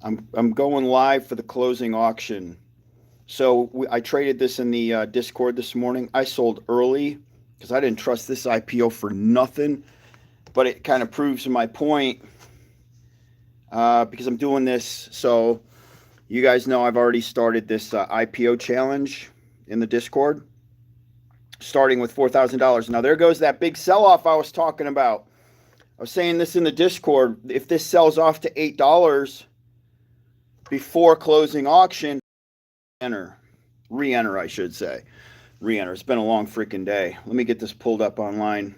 I'm going live for the closing auction. So I traded this in the Discord this morning. I sold early because I didn't trust this IPO for nothing, but it kind of proves my point because I'm doing this. So you guys know I've already started this IPO challenge in the Discord, starting with $4,000. Now there goes that big sell-off I was talking about. I was saying this in the Discord. If this sells off to $8 before closing auction, re-enter, I should say. Re-enter. It's been a long freaking day. Let me get this pulled up online.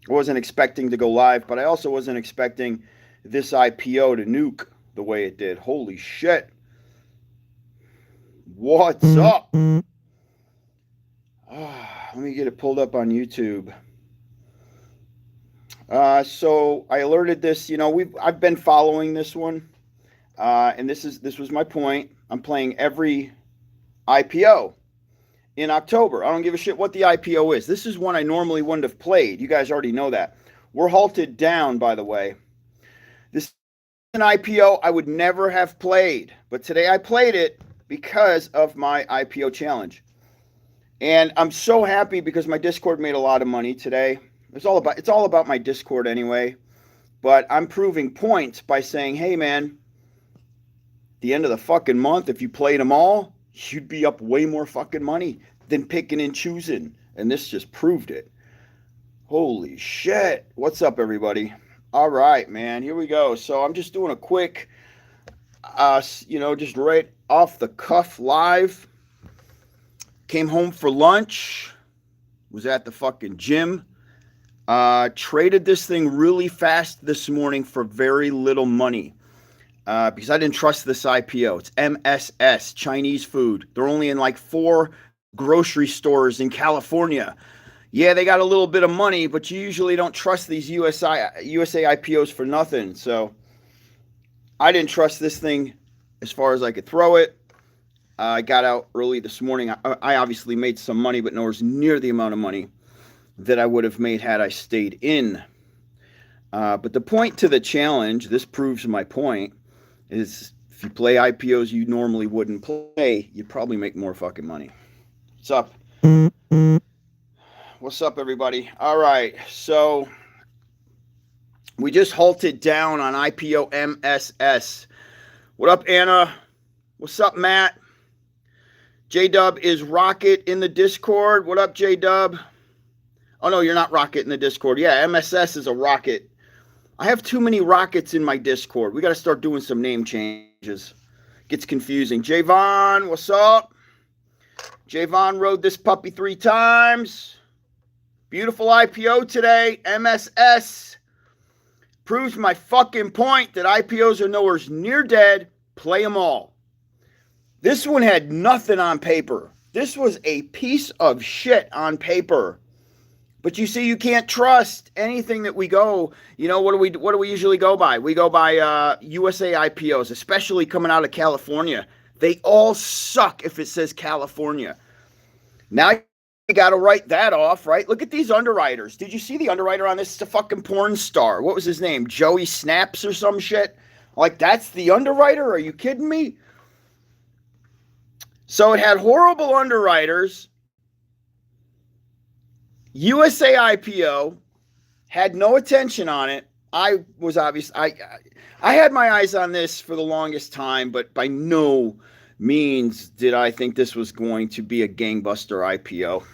I wasn't expecting to go live, but I also wasn't expecting this IPO to nuke the way it did. Holy shit. What's up? Let me get it pulled up on YouTube. So I alerted this. I've been following this one, and this was my point. I'm playing every IPO in October. I don't give a shit what the IPO is. This is one I normally wouldn't have played. You guys already know that. We're halted down, by the way. This is an IPO I would never have played, but today I played it because of my IPO challenge. And I'm so happy because my Discord made a lot of money today. It's all about my Discord anyway. But I'm proving points by saying, hey man, the end of the fucking month, if you played them all, you'd be up way more fucking money than picking and choosing. And this just proved it. Holy shit. What's up, everybody? All right, man. Here we go. So I'm just doing a quick, just right off the cuff live. Came home for lunch. Was at the fucking gym. Traded this thing really fast this morning for very little money. Because I didn't trust this IPO. It's MSS, Chinese food. They're only in like 4 grocery stores in California. Yeah, they got a little bit of money, but you usually don't trust these USA IPOs for nothing. So I didn't trust this thing as far as I could throw it. I got out early this morning. I obviously made some money, but nowhere near the amount of money that I would have made had I stayed in. But the point to the challenge, this proves my point, is if you play IPOs you normally wouldn't play, you'd probably make more fucking money. What's up? What's up, everybody? All right, so we just halted down on IPO MSS. What up, Anna? What's up, Matt? J-Dub is Rocket in the Discord. What up, J-Dub? Oh, no, you're not Rocket in the Discord. Yeah, MSS is a Rocket. I have too many Rockets in my Discord. We got to start doing some name changes. Gets confusing. Javon, what's up? Javon rode this puppy 3 times. Beautiful IPO today. MSS proves my fucking point that IPOs are nowhere near dead. Play them all. This one had nothing on paper. This was a piece of shit on paper. But you see, you can't trust anything that we go. What do we usually go by? We go by USA IPOs, especially coming out of California. They all suck if it says California. Now you got to write that off, right? Look at these underwriters. Did you see the underwriter on this? It's a fucking porn star. What was his name? Joey Snaps or some shit? Like, that's the underwriter? Are you kidding me? So it had horrible underwriters. USA IPO had no attention on it. I had my eyes on this for the longest time, but by no means did I think this was going to be a gangbuster IPO.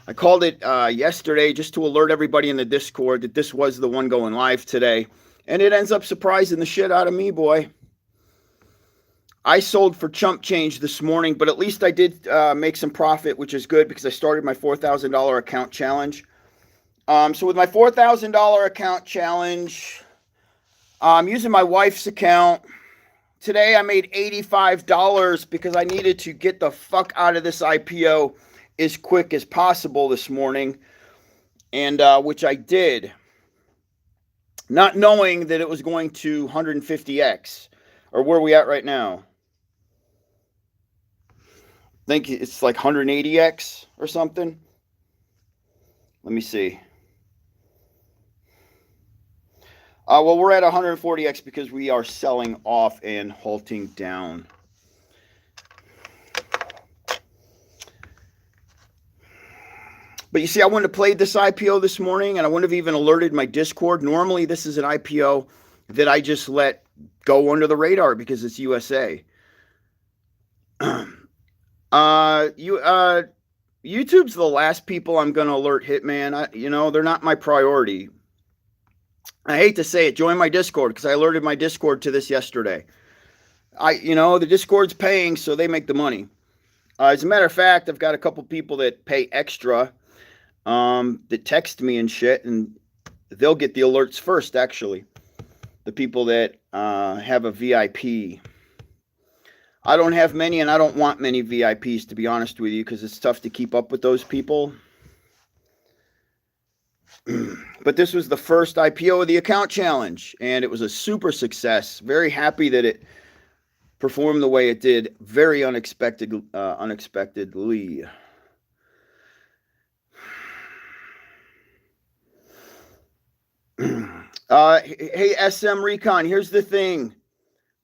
I called it yesterday just to alert everybody in the Discord that this was the one going live today, and it ends up surprising the shit out of me, boy. I sold for chump change this morning, but at least I did make some profit, which is good because I started my $4,000 account challenge. So with my $4,000 account challenge, I'm using my wife's account. Today I made $85 because I needed to get the fuck out of this IPO as quick as possible this morning, and which I did, not knowing that it was going to 150x, or where are we at right now? I think it's like 180x or something. Let me see. Well, we're at 140x because we are selling off and halting down. But you see, I wouldn't have played this IPO this morning, and I wouldn't have even alerted my Discord. Normally, this is an IPO that I just let go under the radar because it's USA. YouTube's the last people I'm going to alert, Hitman. They're not my priority. I hate to say it. Join my Discord because I alerted my Discord to this yesterday. The Discord's paying, so they make the money. As a matter of fact, I've got a couple people that pay extra that text me and shit, and they'll get the alerts first, actually. The people that have a VIP. I don't have many, and I don't want many VIPs, to be honest with you, because it's tough to keep up with those people. But this was the first IPO of the account challenge, and it was a super success. Very happy that it performed the way it did. Very unexpectedly. Hey, SM Recon, here's the thing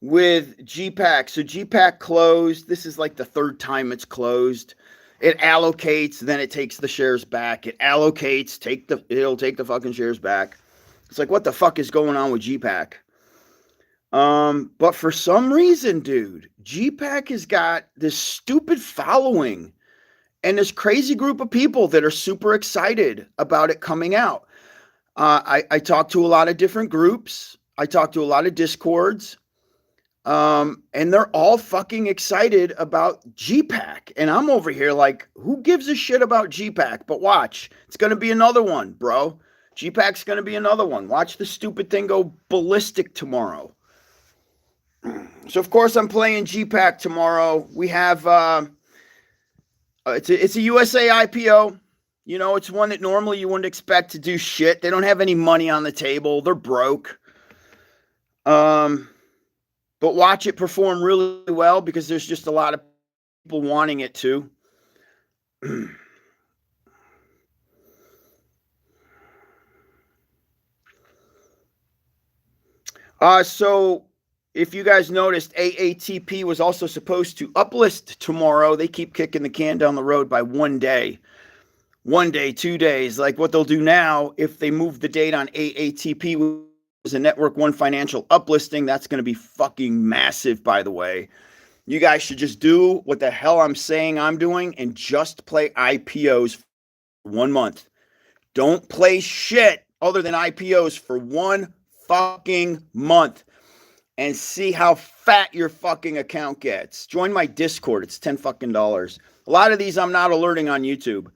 with GPAC. So GPAC closed. This is like the third time it's closed. It allocates, then it takes the shares back. It allocates, it'll take the fucking shares back. It's like, what the fuck is going on with GPAC? But for some reason, dude, GPAC has got this stupid following and this crazy group of people that are super excited about it coming out. I talked to a lot of different groups. I talked to a lot of Discords. And they're all fucking excited about GPAC. And I'm over here like, who gives a shit about GPAC? But watch, it's going to be another one, bro. GPAC's going to be another one. Watch the stupid thing go ballistic tomorrow. So, of course, I'm playing GPAC tomorrow. We have, it's a USA IPO. It's one that normally you wouldn't expect to do shit. They don't have any money on the table. They're broke. But watch it perform really well because there's just a lot of people wanting it to. So if you guys noticed, AATP was also supposed to uplist tomorrow. They keep kicking the can down the road by 1 day. 1 day, 2 days. Like what they'll do now, if they move the date on AATP, is a Network One financial uplisting. That's going to be fucking massive, by the way. You guys should just do what the hell I'm saying I'm doing and just play IPOs for 1 month. Don't play shit other than IPOs for 1 fucking month and see how fat your fucking account gets. Join my Discord. It's $10 fucking. A lot of these I'm not alerting on YouTube.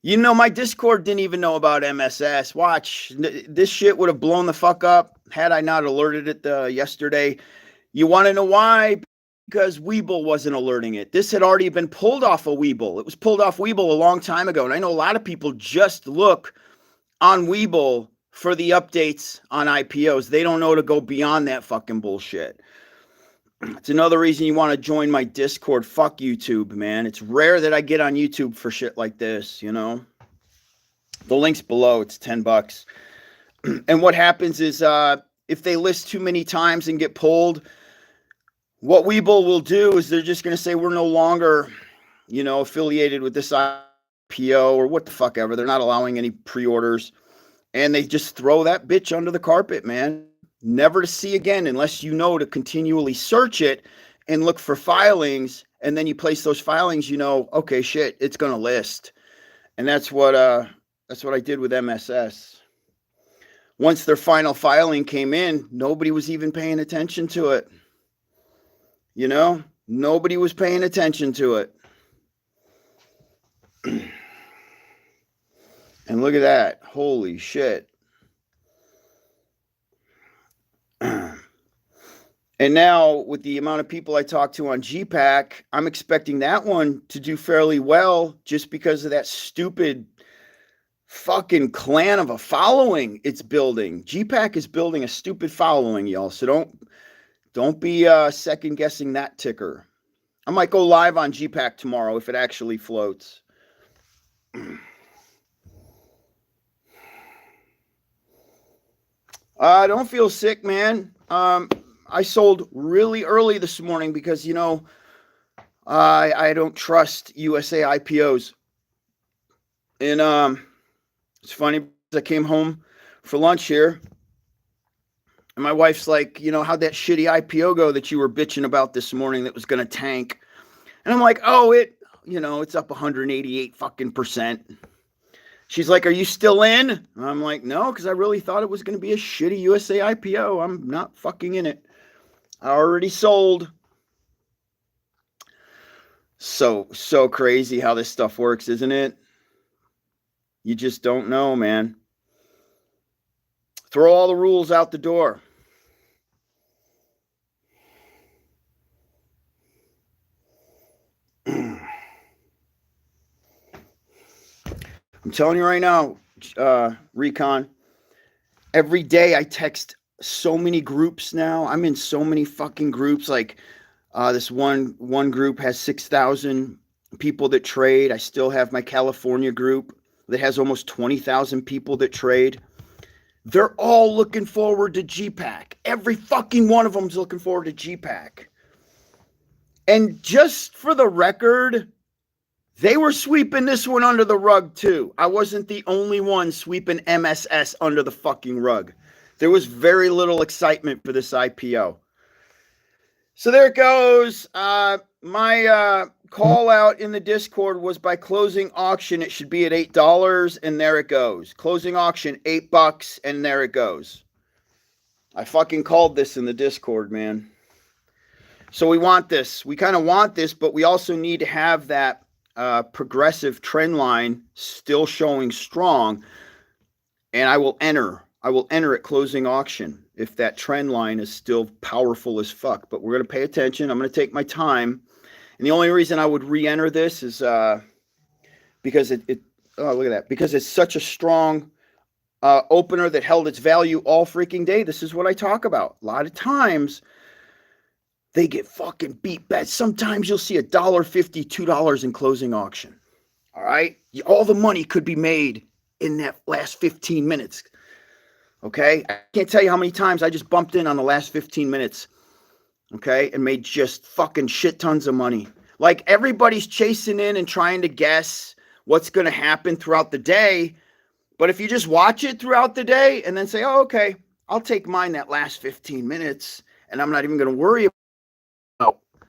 My Discord didn't even know about MSS. Watch, this shit would have blown the fuck up had I not alerted it yesterday. You want to know why? Because Webull wasn't alerting it. This had already been pulled off of Webull. It was pulled off Webull a long time ago. And I know a lot of people just look on Webull for the updates on IPOs. They don't know to go beyond that fucking bullshit. It's another reason you want to join my Discord. Fuck YouTube, man. It's rare that I get on YouTube for shit like this, The link's below. It's $10. And what happens is if they list too many times and get pulled, what Webull will do is they're just going to say we're no longer, affiliated with this IPO or what the fuck ever. They're not allowing any pre-orders. And they just throw that bitch under the carpet, man. Never to see again unless you know to continually search it and look for filings. And then you place those filings, okay, shit, it's going to list. And that's what I did with MSS. Once their final filing came in, nobody was even paying attention to it. Nobody was paying attention to it. And look at that. Holy shit. And now, with the amount of people I talked to on GPAC, I'm expecting that one to do fairly well just because of that stupid fucking clan of a following it's building. GPAC is building a stupid following, y'all. So don't be second guessing that ticker. I might go live on GPAC tomorrow if it actually floats. I don't feel sick, man. I sold really early this morning because, I don't trust USA IPOs. And it's funny, I came home for lunch here, and my wife's like, how'd that shitty IPO go that you were bitching about this morning that was going to tank? And I'm like, oh, it's up 188 fucking percent. She's like, are you still in? And I'm like, no, because I really thought it was going to be a shitty USA IPO. I'm not fucking in it. I already sold. So crazy how this stuff works, isn't it? You just don't know, man. Throw all the rules out the door. I'm telling you right now, Recon, every day I text so many groups now. I'm in so many fucking groups. Like this one group has 6,000 people that trade. I still have my California group that has almost 20,000 people that trade. They're all looking forward to GPAC. Every fucking one of them's looking forward to GPAC. And just for the record, they were sweeping this one under the rug too. I wasn't the only one sweeping MSS under the fucking rug. There was very little excitement for this IPO. So there it goes. My call out in the Discord was by closing auction. It should be at $8, and there it goes. Closing auction, $8, and there it goes. I fucking called this in the Discord, man. So we want this. We kind of want this, but we also need to have that progressive trend line still showing strong. And I will enter at closing auction if that trend line is still powerful as fuck. But we're going to pay attention. I'm going to take my time. And the only reason I would re-enter this is because look at that. Because it's such a strong opener that held its value all freaking day. This is what I talk about. A lot of times they get fucking beat bad. Sometimes you'll see $1.50, $2 in closing auction. All right? All the money could be made in that last 15 minutes. Okay? I can't tell you how many times I just bumped in on the last 15 minutes. Okay? And made just fucking shit tons of money. Like everybody's chasing in and trying to guess what's going to happen throughout the day. But if you just watch it throughout the day and then say, oh, okay, I'll take mine that last 15 minutes and I'm not even going to worry about,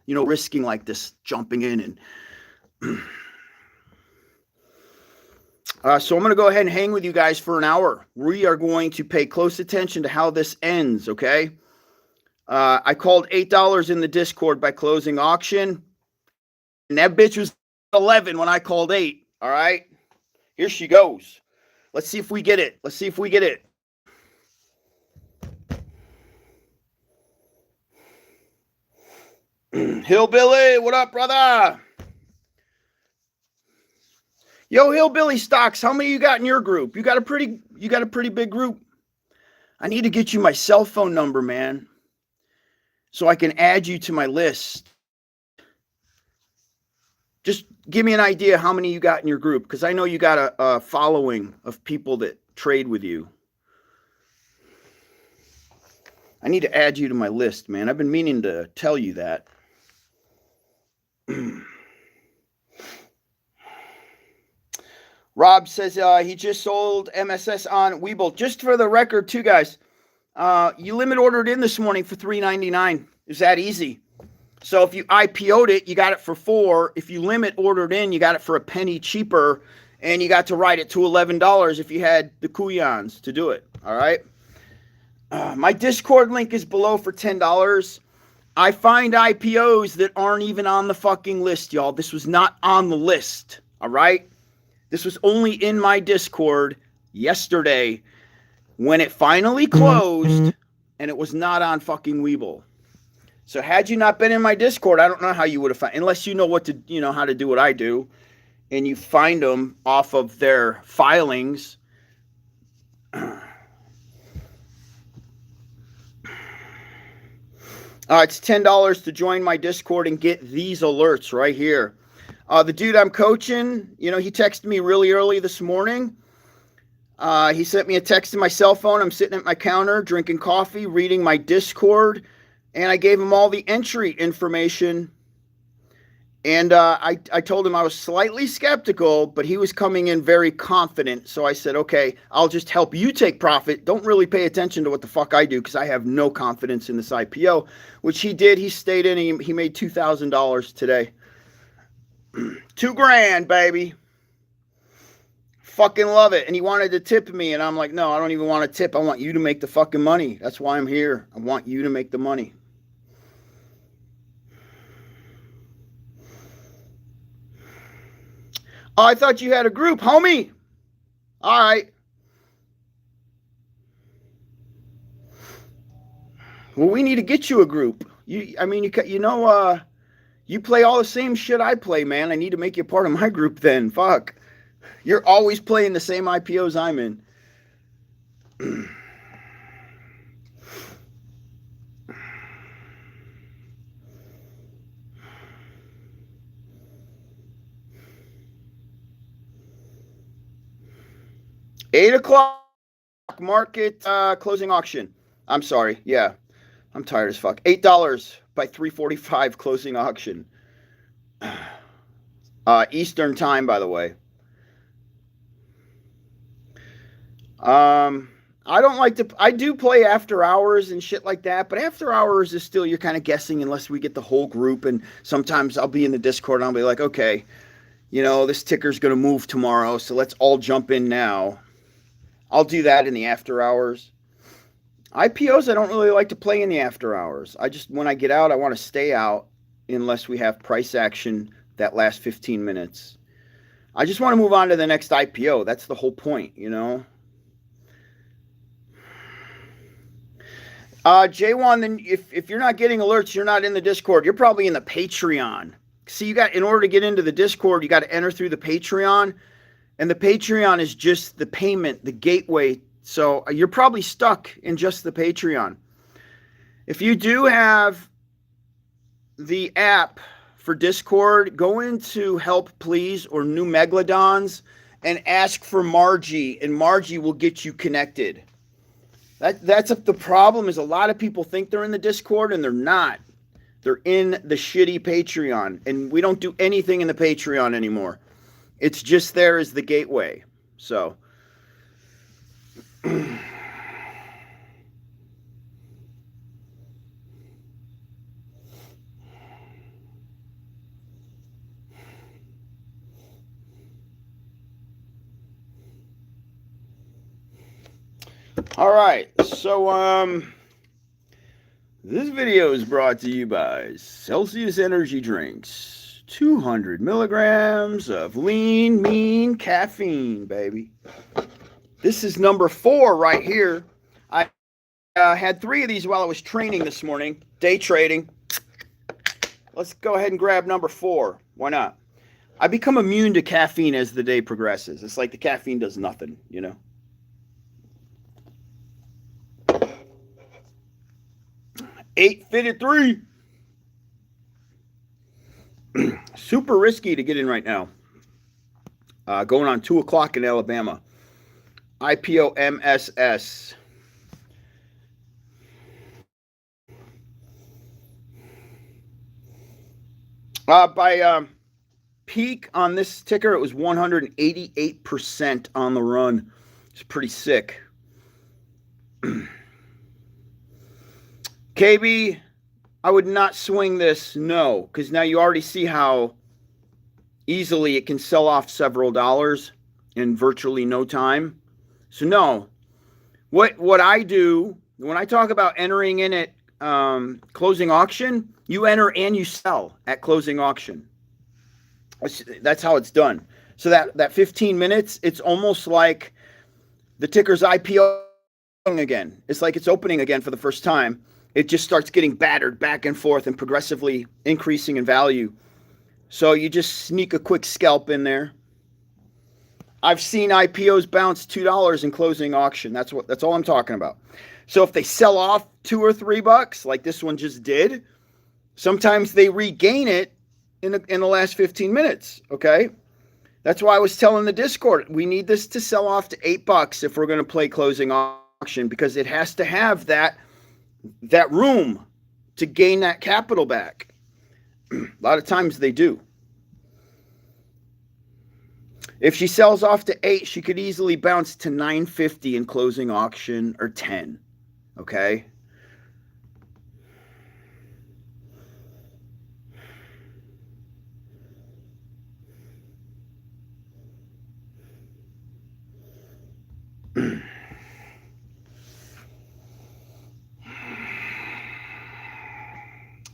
risking like this, jumping in and so I'm going to go ahead and hang with you guys for an hour. We are going to pay close attention to how this ends, okay? I called $8 in the Discord by closing auction, and that bitch was 11 when I called 8, all right? Here she goes. Let's see if we get it. Hillbilly, what up, brother? Yo, Hillbilly Stocks, how many you got in your group? You got a pretty big group. I need to get you my cell phone number, man, so I can add you to my list. Just give me an idea how many you got in your group, because I know you got a following of people that trade with you. I need to add you to my list, man. I've been meaning to tell you that. Rob says he just sold MSS on Webull. Just for the record, too, guys, you limit ordered in this morning for $3.99. It's that easy. So if you IPO'd it, you got it for $4. If you limit ordered in, you got it for a penny cheaper, and you got to ride it to $11 if you had the Kuyans to do it. All right. My Discord link is below for $10. I find IPOs that aren't even on the fucking list, y'all. This was not on the list. All right. This was only in my Discord yesterday when it finally closed, and it was not on fucking Webull. So had you not been in my Discord, I don't know how you would have found, unless you know how to do what I do, and you find them off of their filings. It's $10 to join my Discord and get these alerts right here. The dude I'm coaching, he texted me really early this morning. He sent me a text to my cell phone. I'm sitting at my counter drinking coffee, reading my Discord, and I gave him all the entry information. And I told him I was slightly skeptical, but he was coming in very confident. So I said, okay, I'll just help you take profit. Don't really pay attention to what the fuck I do because I have no confidence in this IPO, which he did. He stayed in. He made $2,000 today. $2,000, baby. Fucking love it. And he wanted to tip me. And I'm like, no, I don't even want to tip. I want you to make the fucking money. That's why I'm here. I want you to make the money. Oh, I thought you had a group, homie. All right. Well, we need to get you a group. You play all the same shit I play, man. I need to make you part of my group then. Fuck. You're always playing the same IPOs I'm in. $8 market closing auction. I'm sorry. Yeah. I'm tired as fuck. $8 by 3:45 closing auction. Eastern time, by the way. I do play after hours and shit like that, but after hours is still, you're kind of guessing unless we get the whole group. And sometimes I'll be in the Discord and I'll be like, okay, this ticker's going to move tomorrow, so let's all jump in now. I'll do that in the after hours. IPOs, I don't really like to play in the after hours. When I get out, I want to stay out unless we have price action that last 15 minutes. I just want to move on to the next IPO. That's the whole point, J1, then if you're not getting alerts, you're not in the Discord. You're probably in the Patreon. See, in order to get into the Discord, you got to enter through the Patreon. And the Patreon is just the payment, the gateway. So you're probably stuck in just the Patreon. If you do have the app for Discord, go into Help Please or New Megalodons and ask for Margie, and Margie will get you connected. That's the problem is a lot of people think they're in the Discord and they're not. They're in the shitty Patreon, and we don't do anything in the Patreon anymore. It's just there as the gateway. So. All right. So, this video is brought to you by Celsius Energy Drinks. 200 milligrams of lean, mean caffeine, baby. This is number 4 right here. I had 3 of these while I was training this morning, day trading. Let's go ahead and grab number 4. Why not? I become immune to caffeine as the day progresses. It's like the caffeine does nothing, $8.53. Super risky to get in right now. Going on 2 o'clock in Alabama. Ipo Mss. By peak on this ticker, it was 188% on the run. It's pretty sick. KB, I would not swing this, no, because now you already see how easily it can sell off several dollars in virtually no time. So no, what I do when I talk about entering in at closing auction, you enter and you sell at closing auction. That's how it's done. So that 15 minutes, it's almost like the ticker's IPO again. It's like it's opening again for the first time. It just starts getting battered back and forth and progressively increasing in value. So you just sneak a quick scalp in there. I've seen IPOs bounce $2 in closing auction. That's all I'm talking about. So if they sell off $2 or $3, like this one just did, sometimes they regain it in the last 15 minutes. Okay, That's why I was telling the Discord, we need this to sell off to $8 if we're going to play closing auction, because it has to have that room to gain that capital back. A lot of times they do. If she sells off to 8, she could easily bounce to 950 in closing auction, or 10. Okay?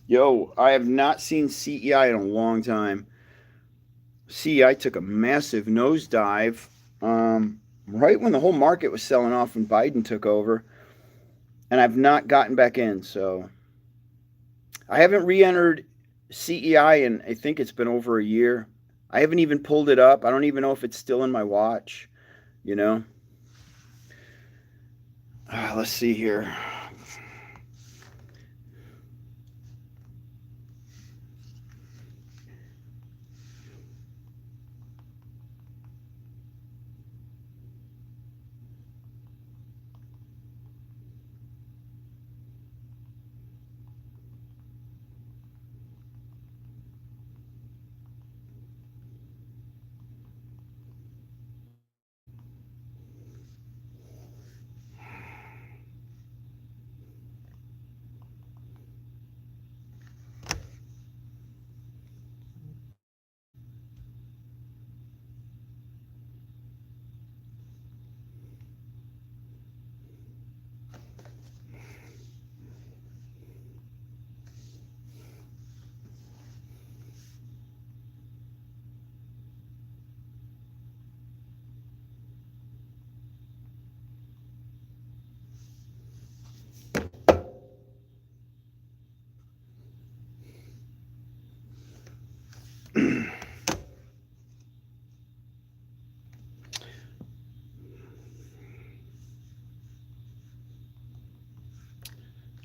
Yo, I have not seen CEI in a long time. CEI took a massive nosedive right when the whole market was selling off when Biden took over. And I've not gotten back in. So I haven't re-entered CEI in, I think it's been over a year. I haven't even pulled it up. I don't even know if it's still in my watch, you know. Let's see here.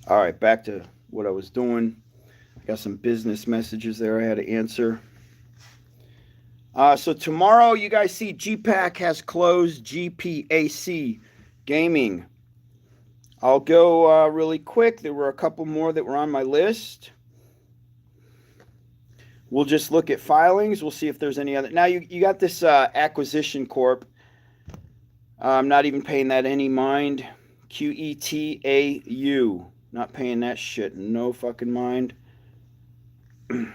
All right, back to what I was doing. I got some business messages there I had to answer. So tomorrow, you guys see GPAC has closed. GPAC Gaming. I'll go really quick. There were a couple more that were on my list. We'll just look at filings. We'll see if there's any other. Now, you got this Acquisition Corp. I'm not even paying that any mind. QETAU. Not paying that shit. No fucking mind. And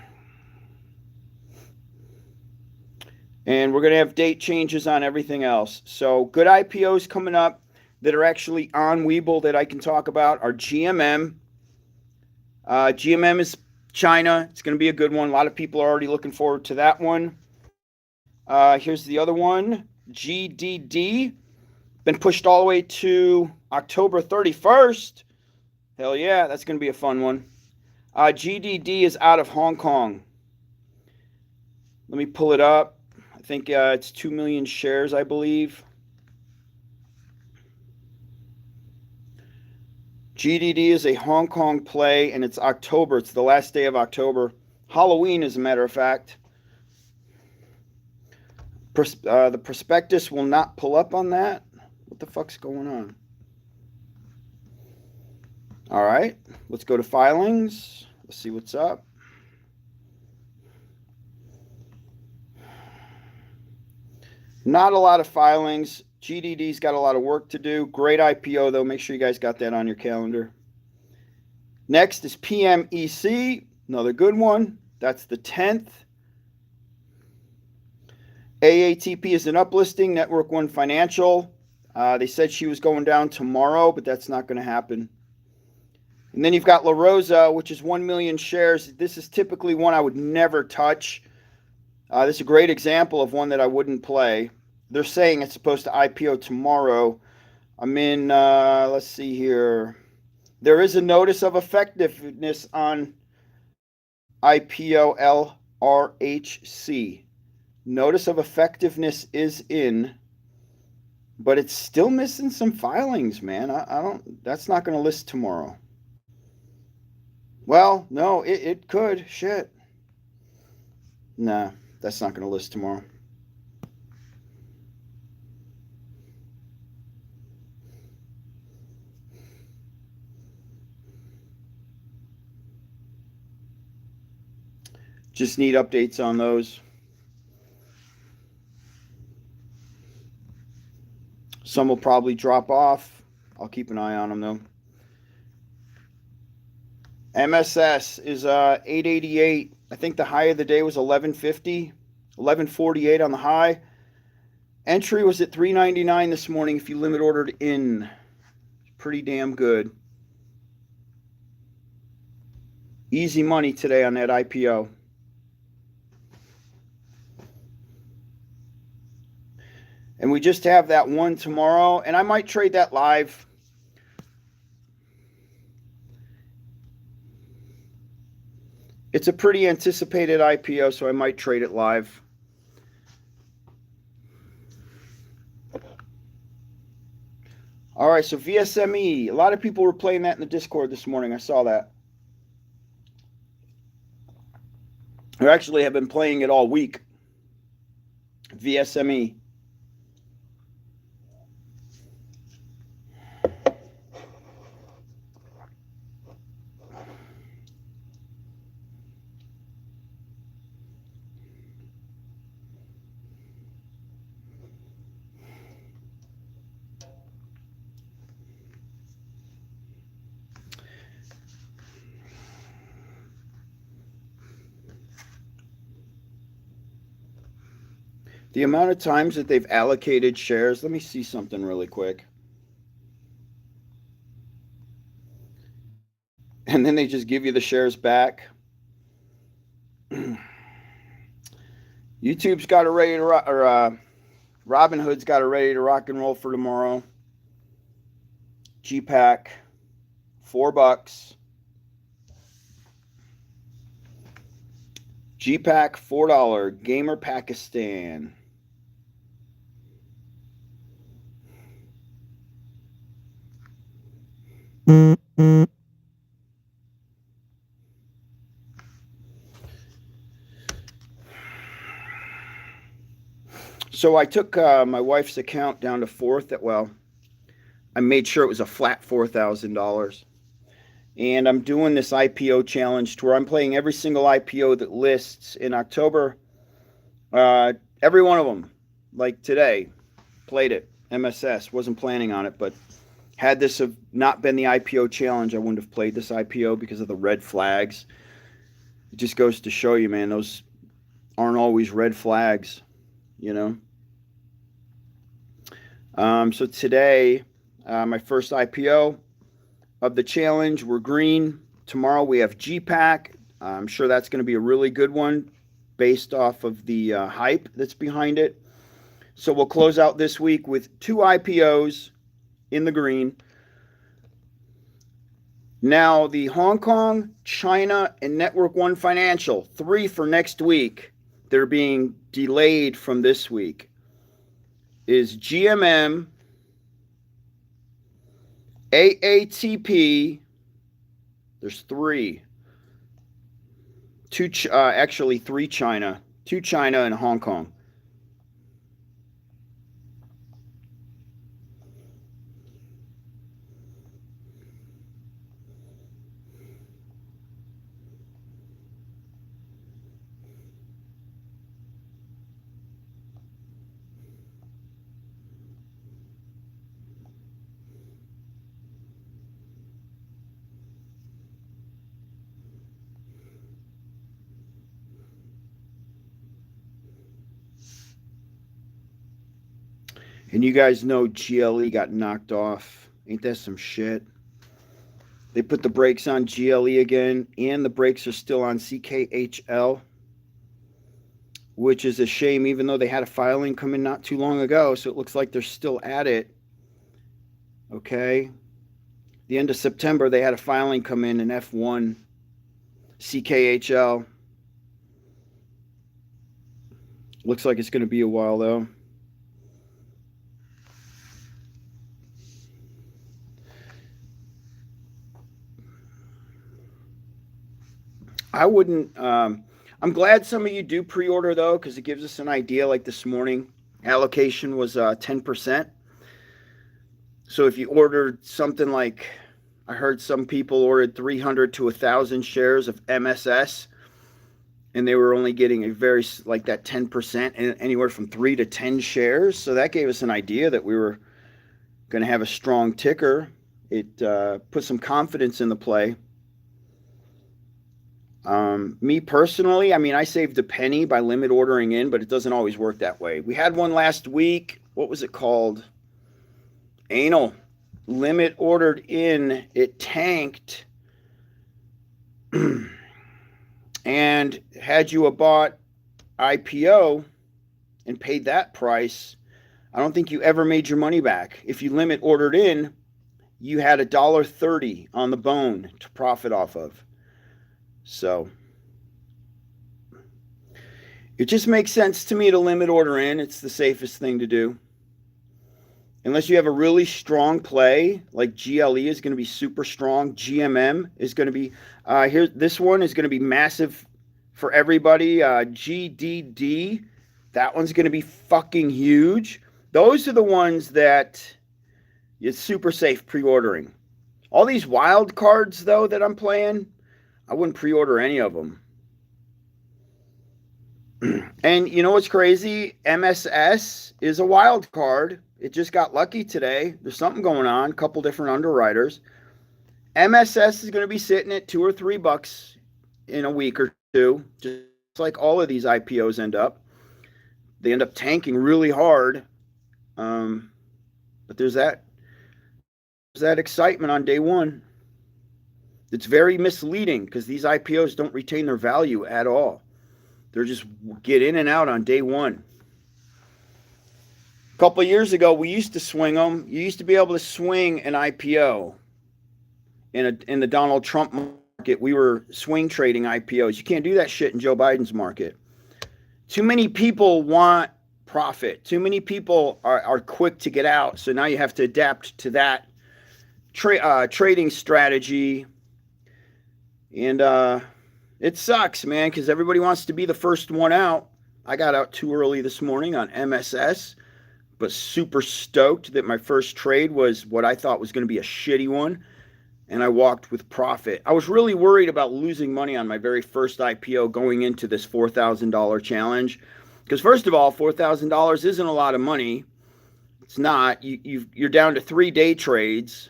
we're going to have date changes on everything else. So good IPOs coming up that are actually on Webull that I can talk about are GMM. GMM is China. It's going to be a good one. A lot of people are already looking forward to that one. Here's the other one. GDD. Been pushed all the way to October 31st. Hell yeah, that's going to be a fun one. GDD is out of Hong Kong. Let me pull it up. I think it's 2 million shares, I believe. GDD is a Hong Kong play, and it's October. It's the last day of October. Halloween, as a matter of fact. The prospectus will not pull up on that. What the fuck's going on? All right, let's go to filings. Let's see what's up. Not a lot of filings. GDD's got a lot of work to do. Great IPO, though. Make sure you guys got that on your calendar. Next is PMEC. Another good one. That's the 10th. AATP is an uplisting. Network One Financial. They said she was going down tomorrow, but that's not going to happen. And then you've got La Rosa, which is 1 million shares. This is typically one I would never touch. This is a great example of one that I wouldn't play. They're saying it's supposed to IPO tomorrow. I'm in, let's see here. There is a notice of effectiveness on IPO LRHC. Notice of effectiveness is in, but it's still missing some filings, man. I don't, that's not going to list tomorrow. Well, no, it could. Shit. Nah, that's not going to list tomorrow. Just need updates on those. Some will probably drop off. I'll keep an eye on them though. MSS is 888. I think the high of the day was 1150, 1148 on the high. Entry was at 399 this morning if you limit ordered in. Pretty damn good. Easy money today on that IPO. And we just have that one tomorrow, and I might trade that live. It's a pretty anticipated IPO, so I might trade it live. All right, so VSME. A lot of people were playing that in the Discord this morning. I saw that. I actually have been playing it all week. VSME. The amount of times that they've allocated shares, let me see something really quick. And then they just give you the shares back. YouTube's got it ready to rock, or Robinhood's got it ready to rock and roll for tomorrow. GPAC, $4. GPAC, $4. Gamer Pakistan. So I took my wife's account down to I made sure it was a flat $4,000. And I'm doing this IPO challenge to where I'm playing every single IPO that lists in October. Every one of them, like today, played it. MSS, wasn't planning on it, but had this have not been the IPO challenge, I wouldn't have played this IPO because of the red flags. It just goes to show you, man, those aren't always red flags, you know. So today, my first IPO of the challenge, we're green. Tomorrow we have GPAC. I'm sure that's going to be a really good one based off of the hype that's behind it. So we'll close out this week with 2 IPOs in the green. Now the Hong Kong, China, and Network One Financial, 3 for next week. They're being delayed from this week. Is GMM, AATP, there's 3. Actually 3 China. 2 China and Hong Kong. And you guys know GLE got knocked off. Ain't that some shit? They put the brakes on GLE again, and the brakes are still on CKHL, which is a shame, even though they had a filing come in not too long ago, so it looks like they're still at it. Okay? The end of September, they had a filing come in F1, CKHL. Looks like it's going to be a while, though. I wouldn't. I'm glad some of you do pre-order though, because it gives us an idea. Like this morning, allocation was 10%. So if you ordered something like, I heard some people ordered 300 to 1,000 shares of MSS, and they were only getting a very, like that 10%, and anywhere from 3 to 10 shares. So that gave us an idea that we were going to have a strong ticker. It put some confidence in the play. Me personally, I mean, I saved a penny by limit ordering in, but it doesn't always work that way. We had one last week. What was it called? Anal. Limit ordered in. It tanked. And had you bought IPO and paid that price, I don't think you ever made your money back. If you limit ordered in, you had $1.30 on the bone to profit off of. So it just makes sense to me to limit order in. It's the safest thing to do. Unless you have a really strong play, like GLE is going to be super strong. GMM is going to be, here. This one is going to be massive for everybody. GDD, that one's going to be fucking huge. Those are the ones that it's super safe pre-ordering. All these wild cards, though, that I'm playing, I wouldn't pre-order any of them. And you know what's crazy? MSS is a wild card. It just got lucky today. There's something going on. A couple different underwriters. MSS is going to be sitting at $2 or $3 in a week or two, just like all of these IPOs end up. They end up tanking really hard. But there's that excitement on day one. It's very misleading because these IPOs don't retain their value at all. They're just get in and out on day one. A couple of years ago, we used to swing them. You used to be able to swing an IPO in the Donald Trump market. We were swing trading IPOs. You can't do that shit in Joe Biden's market. Too many people want profit. Too many people are quick to get out. So now you have to adapt to that trading strategy. And it sucks, man, because everybody wants to be the first one out. I got out too early this morning on MSS, but super stoked that my first trade was what I thought was going to be a shitty one, and I walked with profit. I was really worried about losing money on my very first IPO going into this $4,000 challenge, because first of all, $4,000 isn't a lot of money. It's not. You're down to 3-day trades.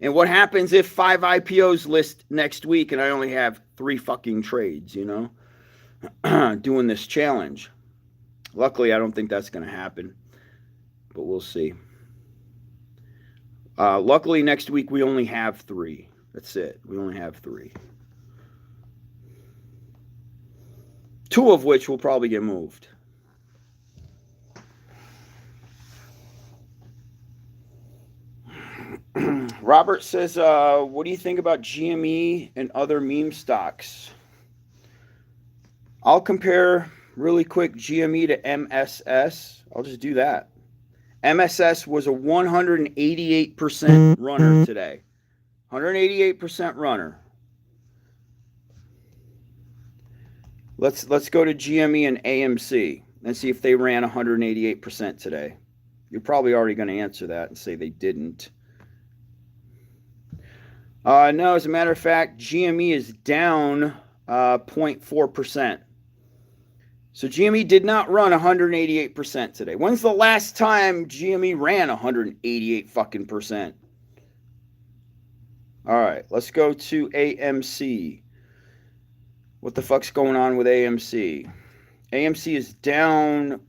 And what happens if 5 IPOs list next week and I only have 3 fucking trades, you know, doing this challenge? Luckily, I don't think that's going to happen, but we'll see. Luckily, next week we only have 3. That's it. We only have 3. 2 of which will probably get moved. Robert says, what do you think about GME and other meme stocks? I'll compare really quick GME to MSS. I'll just do that. MSS was a 188% runner today. 188% runner. Let's go to GME and AMC and see if they ran 188% today. You're probably already going to answer that and say they didn't. No, as a matter of fact, GME is down 0.4%. So GME did not run 188% today. When's the last time GME ran 188 fucking percent? All right, let's go to AMC. What the fuck's going on with AMC? AMC is down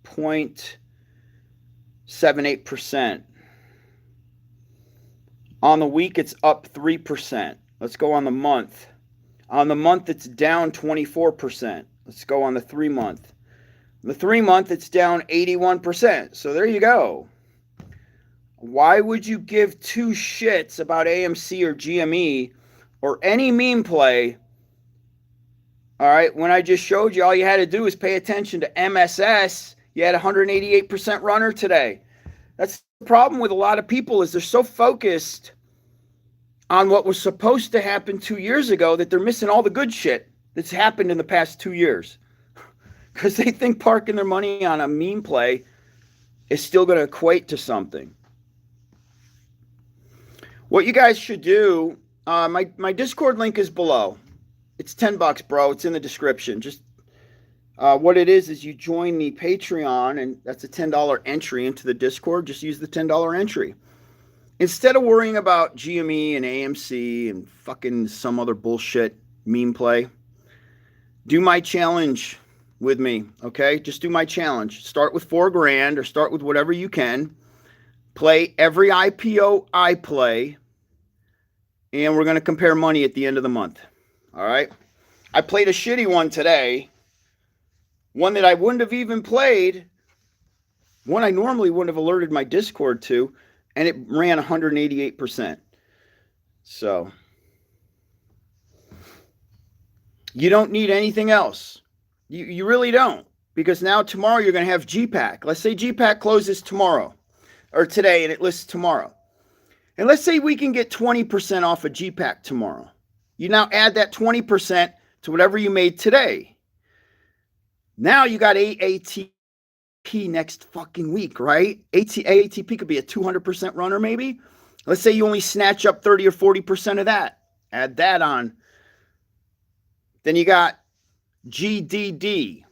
0.78%. On the week, it's up 3%. Let's go on the month. On the month, it's down 24%. Let's go on the 3-month. The 3-month, it's down 81%. So there you go. Why would you give 2 shits about AMC or GME or any meme play? All right, when I just showed you, all you had to do is pay attention to MSS. You had 188% runner today. That's the problem with a lot of people, is they're so focused on what was supposed to happen 2 years ago that they're missing all the good shit that's happened in the past 2 years. Because they think parking their money on a meme play is still going to equate to something. What you guys should do, my Discord link is below. It's $10, bro. It's in the description. Just what it is you join the Patreon, and that's a $10 entry into the Discord. Just use the $10 entry. Instead of worrying about GME and AMC and fucking some other bullshit meme play, do my challenge with me, okay? Just do my challenge. Start with $4,000 or start with whatever you can. Play every IPO I play, and we're going to compare money at the end of the month, all right? I played a shitty one today, one that I wouldn't have even played, one I normally wouldn't have alerted my Discord to, and it ran 188%. So you don't need anything else. You really don't, because now tomorrow you're going to have GPAC. Let's say GPAC closes tomorrow or today and it lists tomorrow. And let's say we can get 20% off of GPAC tomorrow. You now add that 20% to whatever you made today. Now you got AATP next fucking week, right? AATP could be a 200% runner maybe. Let's say you only snatch up 30 or 40% of that. Add that on. Then you got GDD.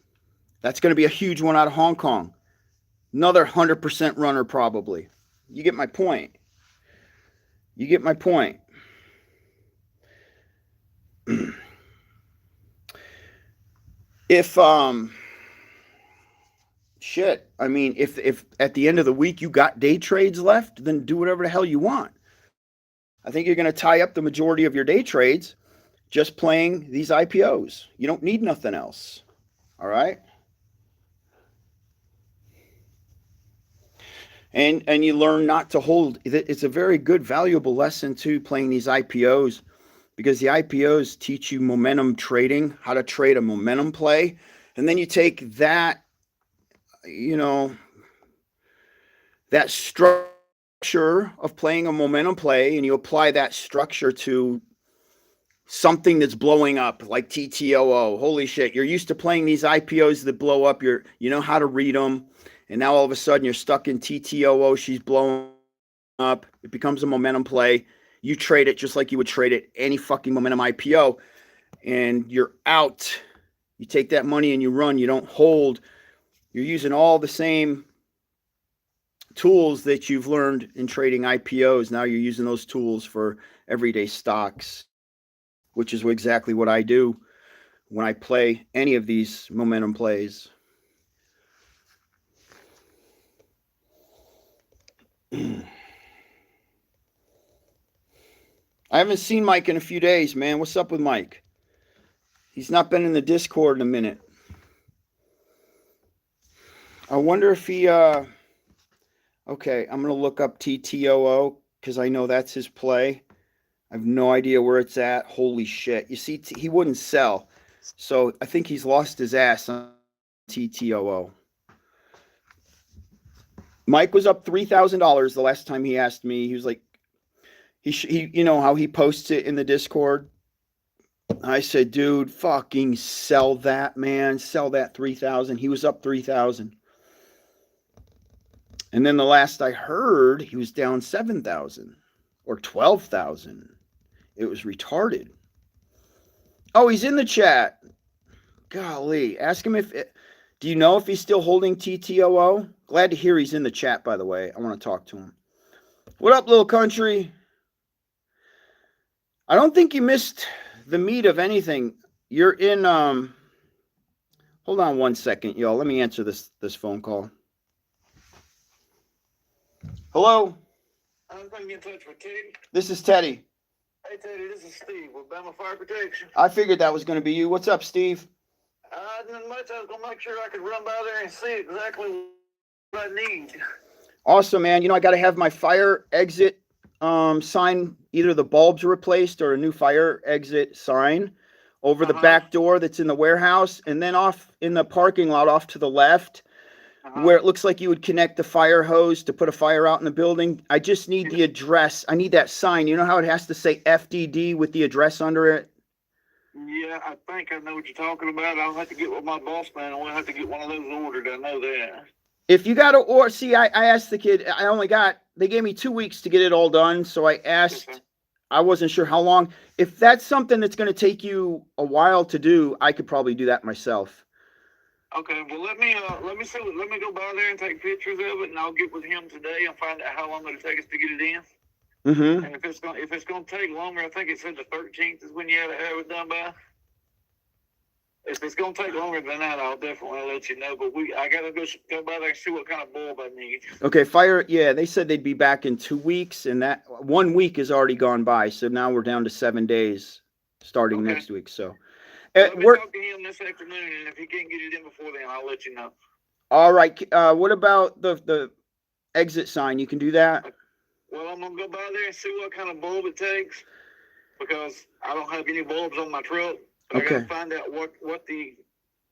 That's going to be a huge one out of Hong Kong. Another 100% runner probably. You get my point. You get my point. If shit, I mean, if at the end of the week you got day trades left, then do whatever the hell you want. I think you're going to tie up the majority of your day trades just playing these IPOs. You don't need nothing else. All right? And you learn not to hold. It's a very good, valuable lesson too, playing these IPOs, because the IPOs teach you momentum trading, how to trade a momentum play. And then you take that, that structure of playing a momentum play, and you apply that structure to something that's blowing up, like TTOO. Holy shit, you're used to playing these IPOs that blow up. You know how to read them. And now all of a sudden you're stuck in TTOO. She's blowing up. It becomes a momentum play. You trade it just like you would trade it any fucking momentum IPO. And you're out. You take that money and you run. You don't hold. You're using all the same tools that you've learned in trading IPOs. Now you're using those tools for everyday stocks, which is exactly what I do when I play any of these momentum plays. I haven't seen Mike in a few days, man. What's up with Mike? He's not been in the Discord in a minute. I wonder if he, okay, I'm going to look up TTOO because I know that's his play. I have no idea where it's at. Holy shit. You see, he wouldn't sell. So I think he's lost his ass on TTOO. Mike was up $3,000 the last time he asked me. He was like, he you know how he posts it in the Discord? I said, dude, fucking sell that, man. Sell that 3,000. He was up 3,000. And then the last I heard, he was down 7,000 or 12,000. It was retarded. Oh, he's in the chat. Golly, ask him do you know if he's still holding TTOO? Glad to hear he's in the chat, by the way. I want to talk to him. What up, little country? I don't think you missed the meat of anything. You're in, hold on one second, y'all. Let me answer this phone call. Hello? I'm trying to get in touch with Teddy. This is Teddy. Hey, Teddy, this is Steve with Bama Fire Protection. I figured that was going to be you. What's up, Steve? Not much. I was going to make sure I could run by there and see exactly what I need. Awesome, man. You know, I got to have my fire exit sign, either the bulbs replaced or a new fire exit sign over the back door that's in the warehouse. And then off in the parking lot off to the left, where it looks like you would connect the fire hose to put a fire out in the building. I just need the address. I need that sign. You know how it has to say FDD with the address under it? Yeah, I think I know what you're talking about. I'll have to get with my boss man. I'll have to get one of those ordered. I know that. If you got to order, see, I asked the kid, they gave me 2 weeks to get it all done. So I asked I wasn't sure how long. If that's something that's going to take you a while to do, I could probably do that myself. Okay, well let me see. Let me go by there and take pictures of it, and I'll get with him today and find out how long it'll take us to get it in. Mm-hmm. And if it's gonna take longer, I think it said the 13th is when you have to have it done by. If it's gonna take longer than that, I'll definitely let you know. But I gotta go by there and see what kind of bulb I need. Okay, fire. Yeah, they said they'd be back in 2 weeks, and that 1 week has already gone by. So now we're down to 7 days, starting Okay. next week. So, Well, let me we're talk to him this afternoon, and if he can't get it in before then, I'll let you know. all right. What about the exit sign? You can do that. Well, I'm gonna go by there and see what kind of bulb it takes, because I don't have any bulbs on my truck. But Okay. I gotta find out what the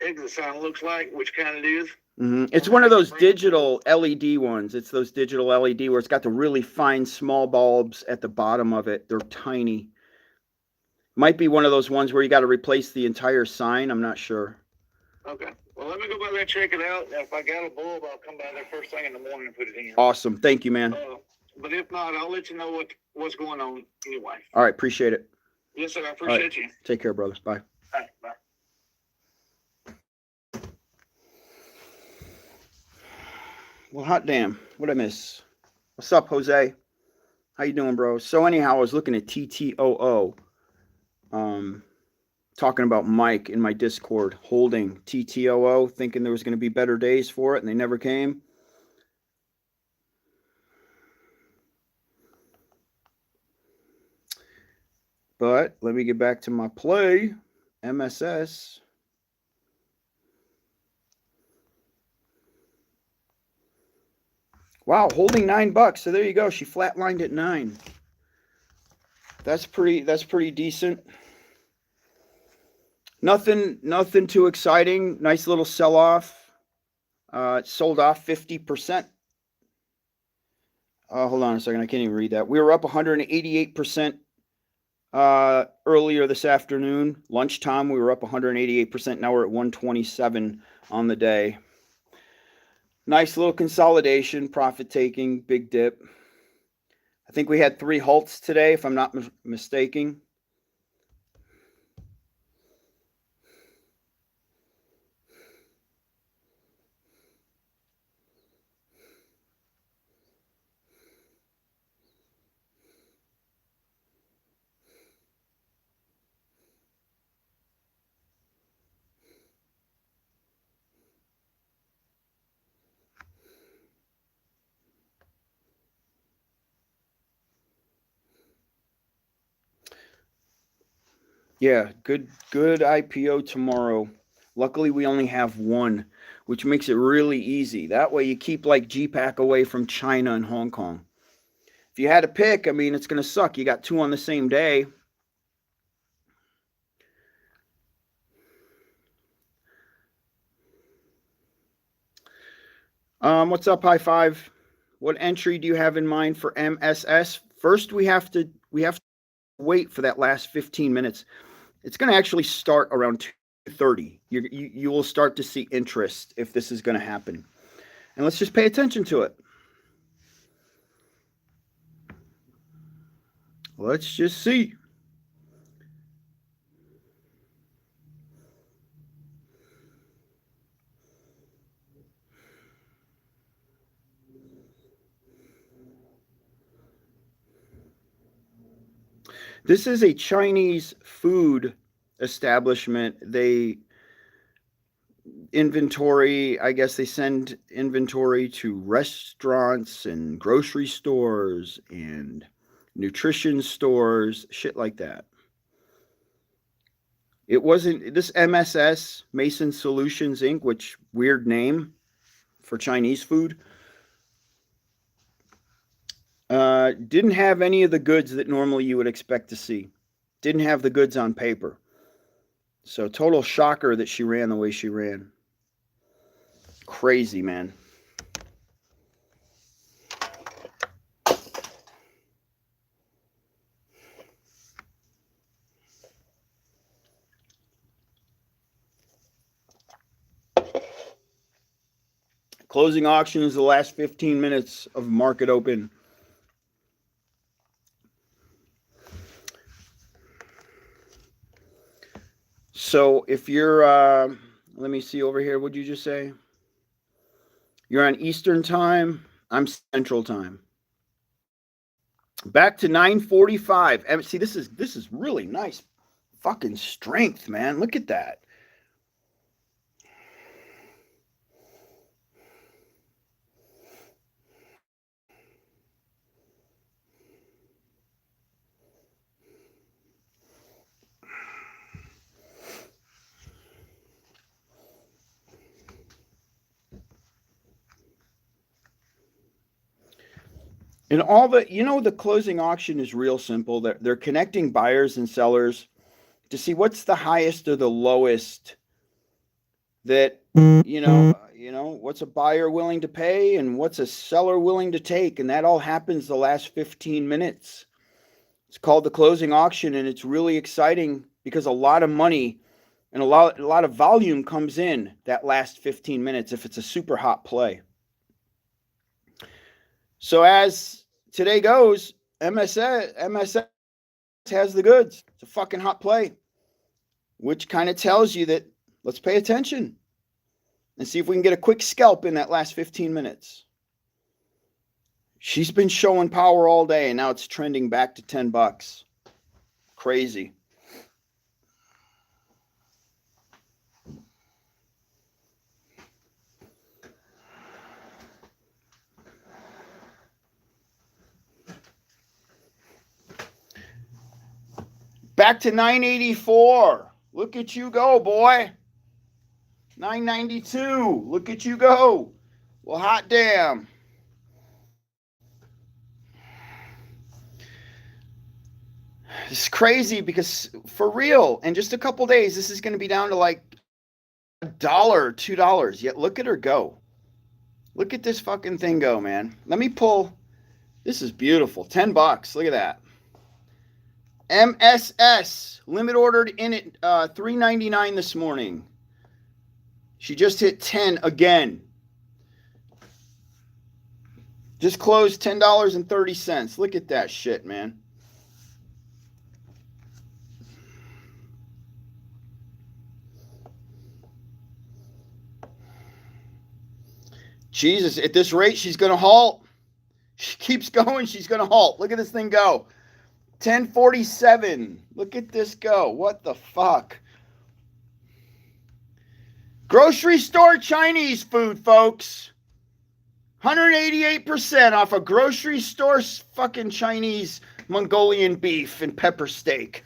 exit sign looks like, which kind it is. Mm-hmm. It's one of those digital LED ones. It's those digital LED where it's got the really fine small bulbs at the bottom of it. They're tiny. Might be one of those ones where you got to replace the entire sign. I'm not sure. Okay. Well, let me go by there and check it out. If I got a bulb, I'll come by there first thing in the morning and put it in. Awesome. Thank you, man. But if not, I'll let you know what's going on anyway. All right. Appreciate it. Yes, sir. I appreciate you. Take care, brother. Bye. All right, bye. Well, hot damn. What'd I miss? What's up, Jose? How you doing, bro? So anyhow, I was looking at TTOO. Talking about Mike in my Discord holding TTOO, thinking there was going to be better days for it, and they never came. But let me get back to my play. MSS. Wow, holding $9. So there you go. She flatlined at 9. That's pretty decent. Nothing too exciting. Nice little sell-off. It sold off 50%. Hold on a second. I can't even read that. We were up 188% earlier this afternoon. Lunchtime, we were up 188%. Now we're at 127 on the day. Nice little consolidation, profit taking, big dip. I think we had 3 halts today, if I'm not mistaken. Yeah, good IPO tomorrow. Luckily, we only have one, which makes it really easy. That way, you keep like GPAC away from China and Hong Kong. If you had to pick, I mean, it's going to suck. You got 2 on the same day. What's up, High Five? What entry do you have in mind for MSS? First, we have to wait for that last 15 minutes. It's going to actually start around 2:30. You will start to see interest if this is going to happen. And let's just pay attention to it. Let's just see. This is a Chinese food establishment. They inventory, I guess they send inventory to restaurants and grocery stores and nutrition stores, shit like that. It wasn't this MSS, Mason Solutions Inc., which weird name for Chinese food. Didn't have any of the goods that normally you would expect to see. Didn't have the goods on paper. So total shocker that she ran the way she ran. Crazy, man. Closing auction is the last 15 minutes of market open. So if you're, let me see over here. What'd you just say? You're on Eastern time. I'm Central time. Back to 9:45. And see, this is really nice, fucking strength, man. Look at that. And all the closing auction is real simple. They're connecting buyers and sellers to see what's the highest or the lowest that what's a buyer willing to pay and what's a seller willing to take, and that all happens the last 15 minutes. It's called the closing auction, and it's really exciting because a lot of money and a lot of volume comes in that last 15 minutes if it's a super hot play. So as today goes, MSS has the goods. It's a fucking hot play, which kind of tells you that let's pay attention and see if we can get a quick scalp in that last 15 minutes. She's been showing power all day, and now it's trending back to $10. Crazy. Back to 984. Look at you go, boy. 992. Look at you go. Well, hot damn. It's crazy because for real, in just a couple days, this is going to be down to like $1, $2. Yet look at her go. Look at this fucking thing go, man. Let me pull. This is beautiful. $10. Look at that. MSS limit ordered in at $3.99 this morning. She just hit 10 again. Just closed $10.30. Look at that shit, man. Jesus, at this rate, she's going to halt. She keeps going, she's going to halt. Look at this thing go. 1047. Look at this go. What the fuck? Grocery store Chinese food, folks. 188% off a grocery store fucking Chinese Mongolian beef and pepper steak.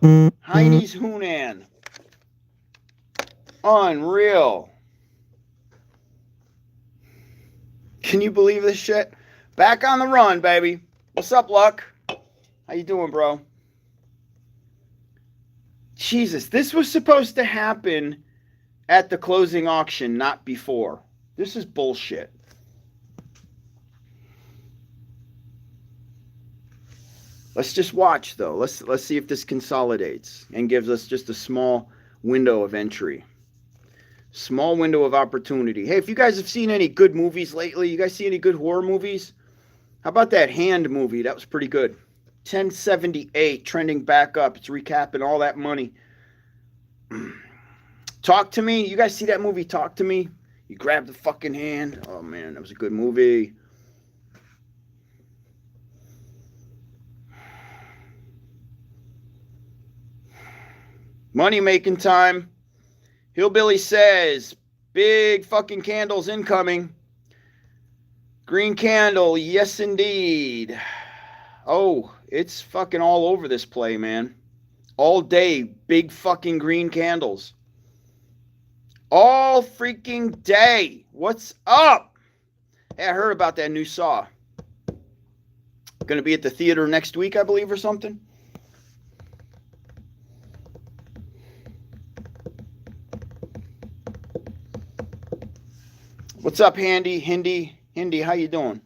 Heine's Hunan. Unreal. Can you believe this shit? Back on the run, baby. What's up, Luck? How you doing, bro? Jesus, this was supposed to happen at the closing auction, not before. This is bullshit. Let's just watch, though. Let's see if this consolidates and gives us just a small window of entry. Small window of opportunity. Hey, if you guys have seen any good movies lately, you guys see any good horror movies? How about that Hand movie? That was pretty good. 1078, trending back up. It's recapping all that money. Talk to Me. You guys see that movie, Talk to Me? You grab the fucking hand. Oh, man, that was a good movie. Money making time. Hillbilly says, big fucking candles incoming. Green candle, yes indeed. Oh, it's fucking all over this play, man. All day, big fucking green candles. All freaking day. What's up? Hey, I heard about that new Saw. Going to be at the theater next week, I believe, or something. What's up, Hindi, how you doing?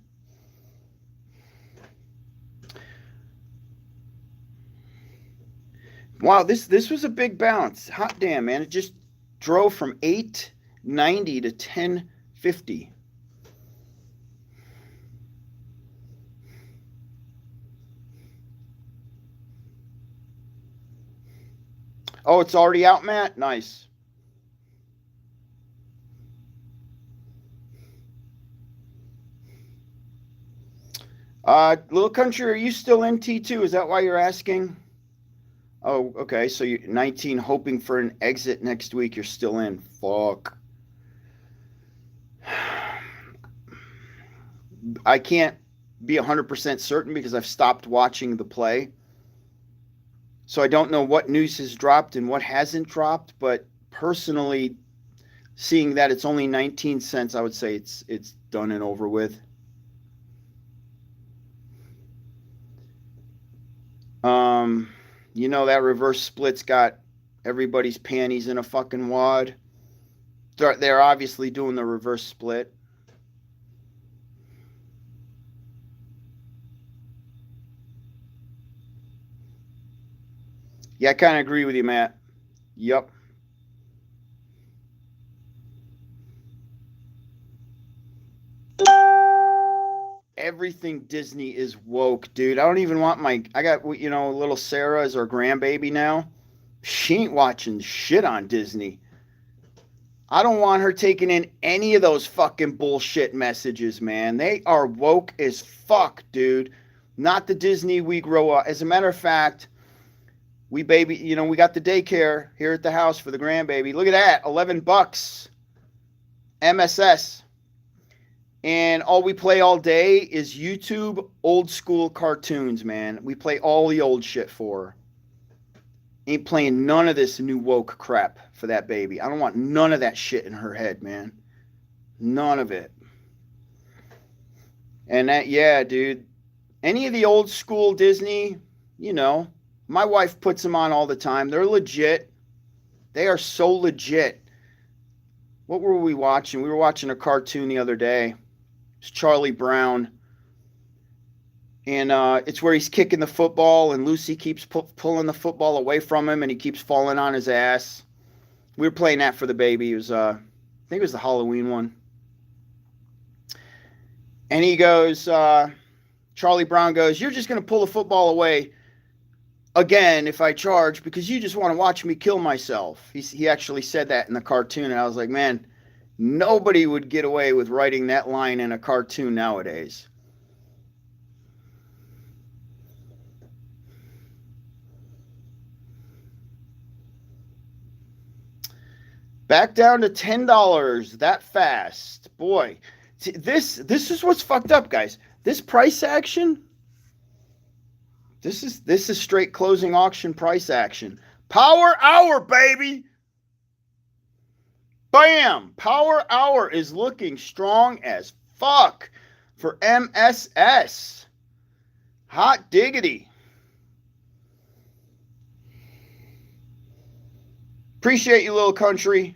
Wow, this was a big bounce. Hot damn, man. It just drove from 890 to 1050. Oh, it's already out, Matt? Nice. Little Country, are you still in T2? Is that why you're asking? Oh, okay. So you're 19, hoping for an exit next week. You're still in. Fuck. I can't be 100% certain because I've stopped watching the play. So I don't know what news has dropped and what hasn't dropped, but personally, seeing that it's only 19 cents, I would say it's done and over with. You know that reverse split's got everybody's panties in a fucking wad. They're obviously doing the reverse split. Yeah, I kind of agree with you, Matt. Yep. Everything Disney is woke, dude. I don't even want I got, little Sarah as our grandbaby now. She ain't watching shit on Disney. I don't want her taking in any of those fucking bullshit messages, man. They are woke as fuck, dude. Not the Disney we grow up. As a matter of fact, we got the daycare here at the house for the grandbaby. Look at that, $11. MSS. And all we play all day is YouTube old school cartoons, man. We play all the old shit for her. Ain't playing none of this new woke crap for that baby. I don't want none of that shit in her head, man. None of it. And that, yeah, dude. Any of the old school Disney, my wife puts them on all the time. They're legit. They are so legit. What were we watching? We were watching a cartoon the other day. It's Charlie Brown. And it's where he's kicking the football and Lucy keeps pulling the football away from him and he keeps falling on his ass. We were playing that for the baby. It was, I think it was the Halloween one. And he goes, Charlie Brown goes, "You're just going to pull the football away again if I charge because you just want to watch me kill myself." He actually said that in the cartoon. And I was like, man, nobody would get away with writing that line in a cartoon nowadays. Back down to $10 that fast. Boy, this is what's fucked up, guys. This price action, this is straight closing auction price action. Power hour, baby. Bam! Power hour is looking strong as fuck for MSS. Hot diggity. Appreciate you, Little Country.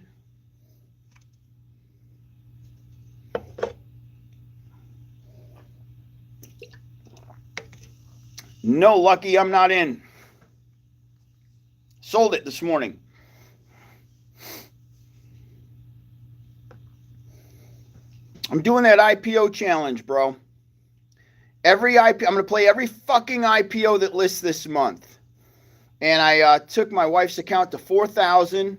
No, Lucky, I'm not in. Sold it this morning. I'm doing that IPO challenge, bro. I'm going to play every fucking IPO that lists this month. And I took my wife's account to 4,000.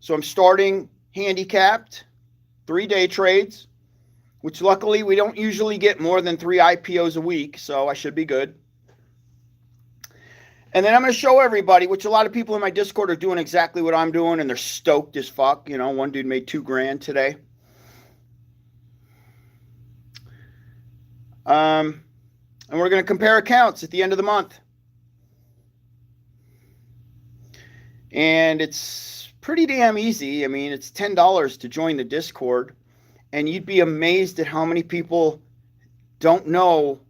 So I'm starting handicapped, 3-day trades, which luckily we don't usually get more than 3 IPOs a week. So I should be good. And then I'm going to show everybody, which a lot of people in my Discord are doing exactly what I'm doing. And they're stoked as fuck. One dude made $2,000 today. And we're going to compare accounts at the end of the month. And it's pretty damn easy. I mean, it's $10 to join the Discord. And you'd be amazed at how many people don't know.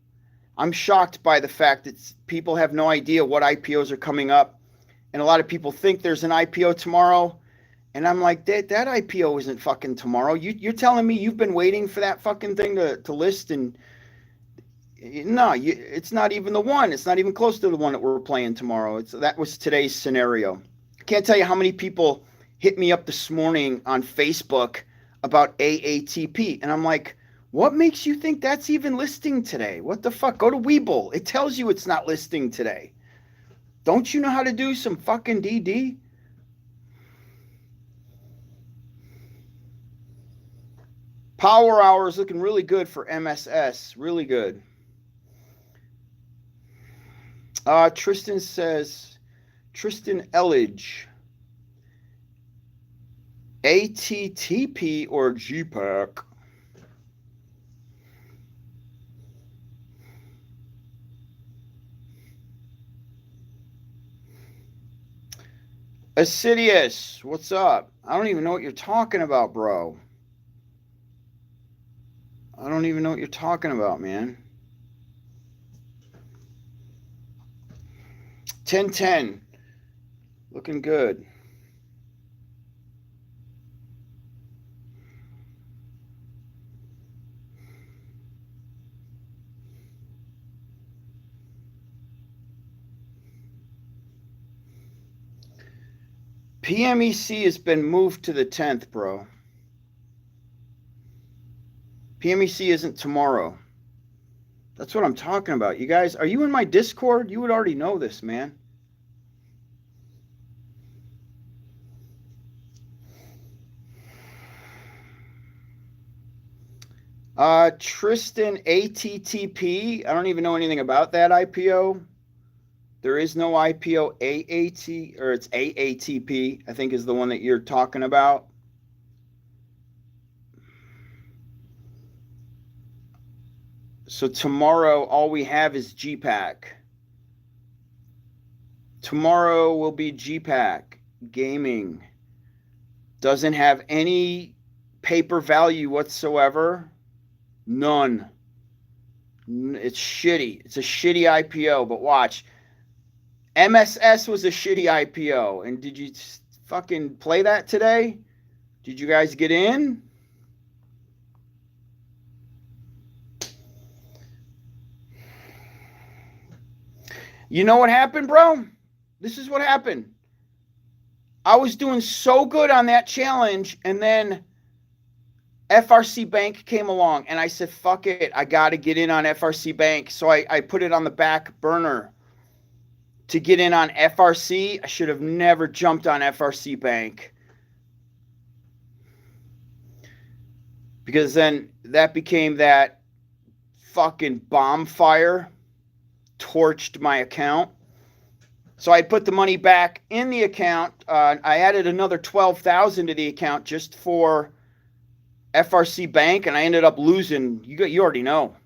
I'm shocked by the fact that people have no idea what IPOs are coming up. And a lot of people think there's an IPO tomorrow. And I'm like, that IPO isn't fucking tomorrow. You're telling me you've been waiting for that fucking thing to list and... No, it's not even the one. It's not even close to the one that we're playing tomorrow. That was today's scenario. I can't tell you how many people hit me up this morning on Facebook about AATP. And I'm like, what makes you think that's even listing today? What the fuck? Go to Webull. It tells you it's not listing today. Don't you know how to do some fucking DD? Power Hour is looking really good for MSS. Really good. Tristan says, Tristan Elledge, ATTP or GPAC? Assidious, what's up? I don't even know what you're talking about, bro. I don't even know what you're talking about, man. 10-10. Looking good. PMEC has been moved to the 10th, bro. PMEC isn't tomorrow. That's what I'm talking about. You guys, are you in my Discord? You would already know this, man. Tristan ATTP. I don't even know anything about that IPO. There is no IPO AAT, or it's AATP, I think is the one that you're talking about. So tomorrow, all we have is GPAC. Tomorrow will be GPAC. Gaming. Doesn't have any paper value whatsoever. None. It's shitty. It's a shitty IPO, but watch. MSS was a shitty IPO. And did you fucking play that today? Did you guys get in? You know what happened, bro? This is what happened. I was doing so good on that challenge, and then FRC Bank came along, and I said, fuck it, I got to get in on FRC Bank. So I put it on the back burner to get in on FRC. I should have never jumped on FRC Bank, because then that became that fucking bomb fire, torched my account. So I put the money back in the account. I added another 12,000 to the account just for FRC Bank, and I ended up losing. You already know.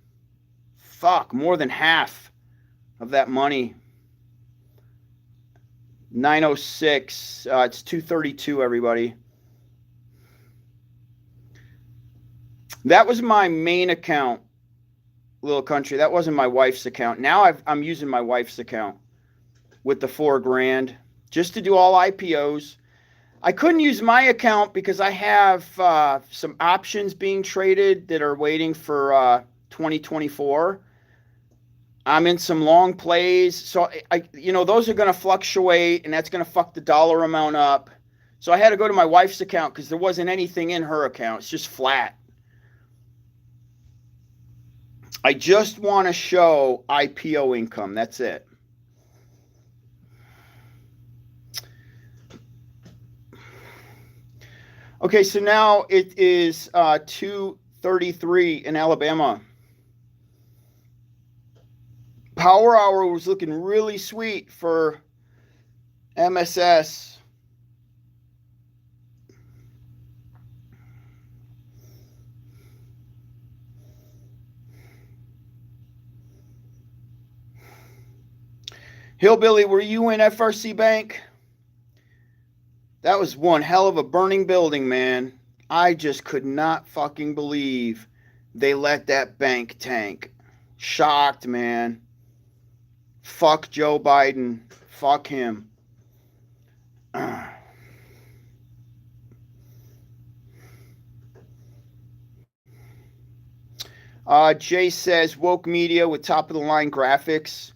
Fuck, more than half of that money. 906. It's 232. Everybody. That was my main account, Little Country. That wasn't my wife's account. Now I'm using my wife's account with the $4,000 just to do all IPOs. I couldn't use my account because I have some options being traded that are waiting for 2024. I'm in some long plays, so those are going to fluctuate, and that's going to fuck the dollar amount up. So I had to go to my wife's account because there wasn't anything in her account. It's just flat. I just want to show IPO income. That's it. Okay, so now it is 2:33 in Alabama. Power Hour was looking really sweet for MSS. Hillbilly, were you in FRC Bank? That was one hell of a burning building, man. I just could not fucking believe they let that bank tank. Shocked, man. Fuck Joe Biden. Fuck him. Jay says woke media with top of the line graphics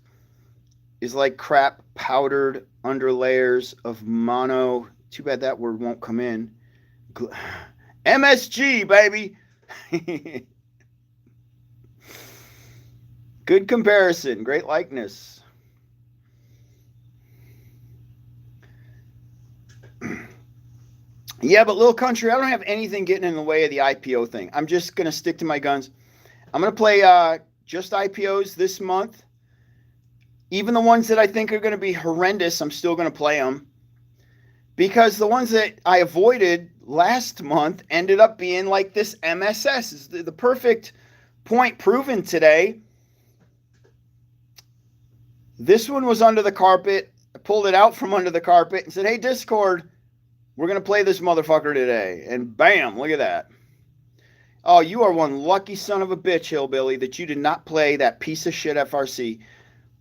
is like crap powdered under layers of mono. Too bad that word won't come in. MSG, baby. Good comparison. Great likeness. Yeah, but Little Country, I don't have anything getting in the way of the IPO thing. I'm just going to stick to my guns. I'm going to play just IPOs this month. Even the ones that I think are going to be horrendous, I'm still going to play them. Because the ones that I avoided last month ended up being like this MSS. Is the perfect point proven today. This one was under the carpet. I pulled it out from under the carpet and said, hey, Discord, we're going to play this motherfucker today. And bam, look at that. Oh, you are one lucky son of a bitch, Hillbilly, that you did not play that piece of shit FRC.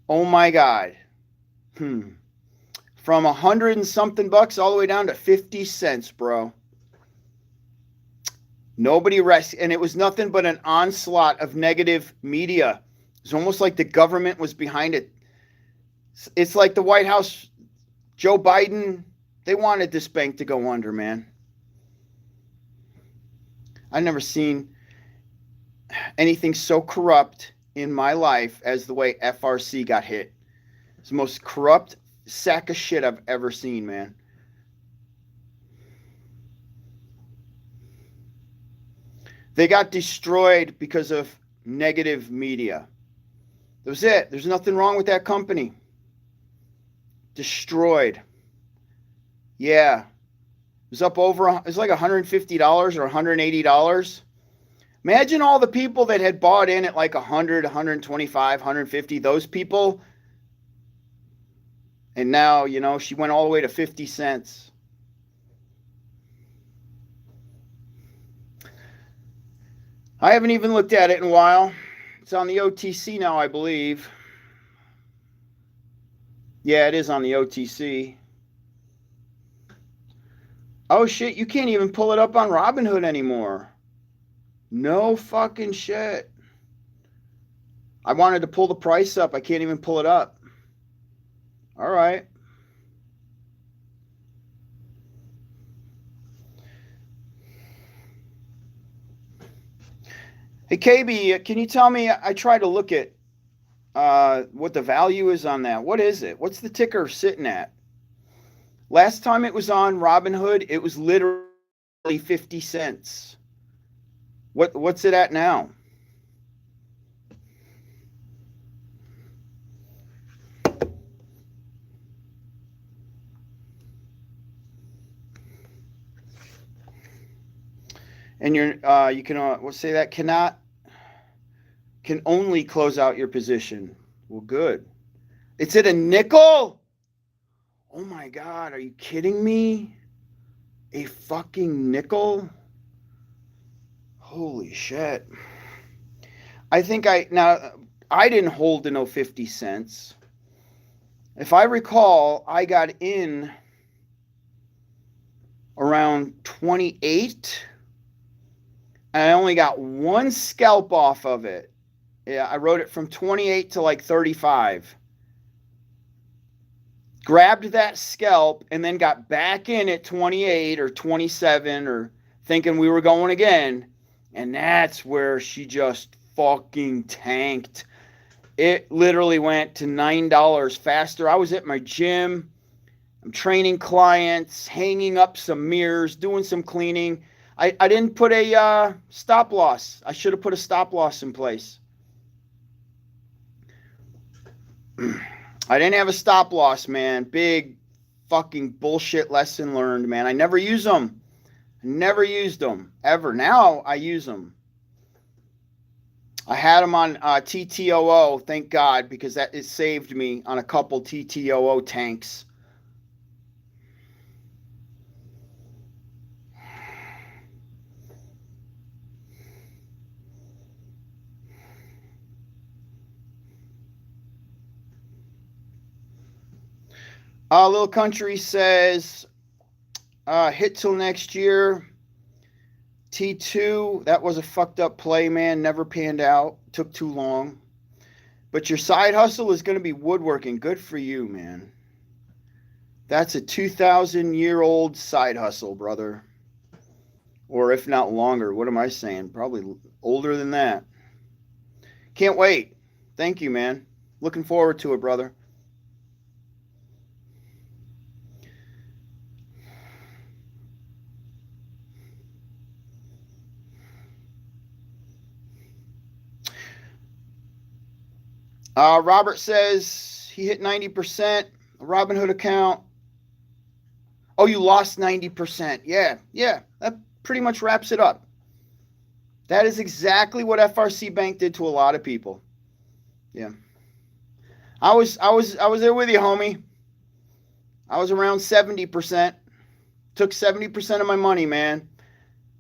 Oh my God. From 100 and something bucks all the way down to 50 cents, bro. Nobody rests. And it was nothing but an onslaught of negative media. It's almost like the government was behind it. It's like the White House, Joe Biden, they wanted this bank to go under, man. I've never seen anything so corrupt in my life as the way FRC got hit. It's the most corrupt sack of shit I've ever seen, man. They got destroyed because of negative media. That was it. There's nothing wrong with that company. Destroyed. Yeah. It was up over, it was like $150 or $180. Imagine all the people that had bought in at like 100, 125, 150, those people. And now, you know, she went all the way to 50 cents. I haven't even looked at it in a while. It's on the OTC now, I believe. Yeah, it is on the OTC. Oh, shit, you can't even pull it up on Robinhood anymore. No fucking shit. I wanted to pull the price up. I can't even pull it up. All right. Hey, KB, can you tell me? I tried to look at what the value is on that. What is it? What's the ticker sitting at? Last time it was on Robinhood, it was literally 50 cents. What's it at now? And you can we'll say that can only close out your position. Well, good. It's at a nickel. Oh my God, are you kidding me? A fucking nickel? Holy shit. I think I didn't hold to no 50 cents. If I recall, I got in around 28 and I only got one scalp off of it. Yeah, I wrote it from 28 to like 35. Grabbed that scalp and then got back in at 28 or 27 or thinking we were going again. And that's where she just fucking tanked. It literally went to $9 faster. I was at my gym. I'm training clients, hanging up some mirrors, doing some cleaning. I didn't put a stop loss. I should have put a stop loss in place. I didn't have a stop loss, man. Big fucking bullshit lesson learned, man. I never use them. Never used them, ever. Now I use them. I had them on TTOO, thank God, because it saved me on a couple TTOO tanks. Little Country says, hit till next year. T2, that was a fucked up play, man. Never panned out. Took too long. But your side hustle is going to be woodworking. Good for you, man. That's a 2,000-year-old side hustle, brother. Or if not longer. What am I saying? Probably older than that. Can't wait. Thank you, man. Looking forward to it, brother. Robert says he hit 90%. A Robinhood account. Oh, you lost 90%. Yeah. That pretty much wraps it up. That is exactly what FRC Bank did to a lot of people. Yeah. I was there with you, homie. I was around 70%. Took 70% of my money, man.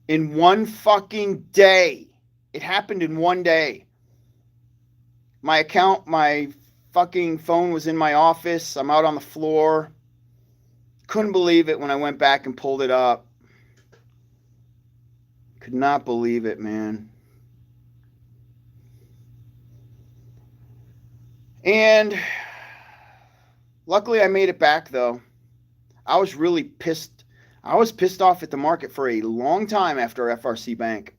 In one fucking day. It happened in one day. My fucking phone was in my office. I'm out on the floor. Couldn't believe it when I went back and pulled it up. Could not believe it, man. And luckily I made it back, though. I was really pissed. I was pissed off at the market for a long time after FRC Bank.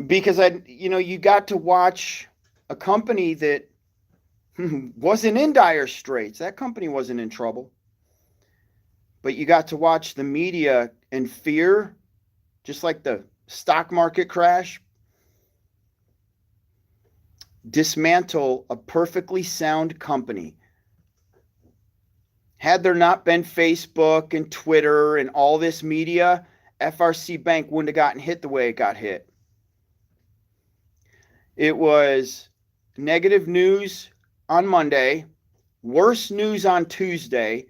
Because you got to watch a company that wasn't in dire straits. That company wasn't in trouble. But you got to watch the media and fear, just like the stock market crash, dismantle a perfectly sound company. Had there not been Facebook and Twitter and all this media, FRC Bank wouldn't have gotten hit the way it got hit. It was negative news on Monday, worse news on Tuesday,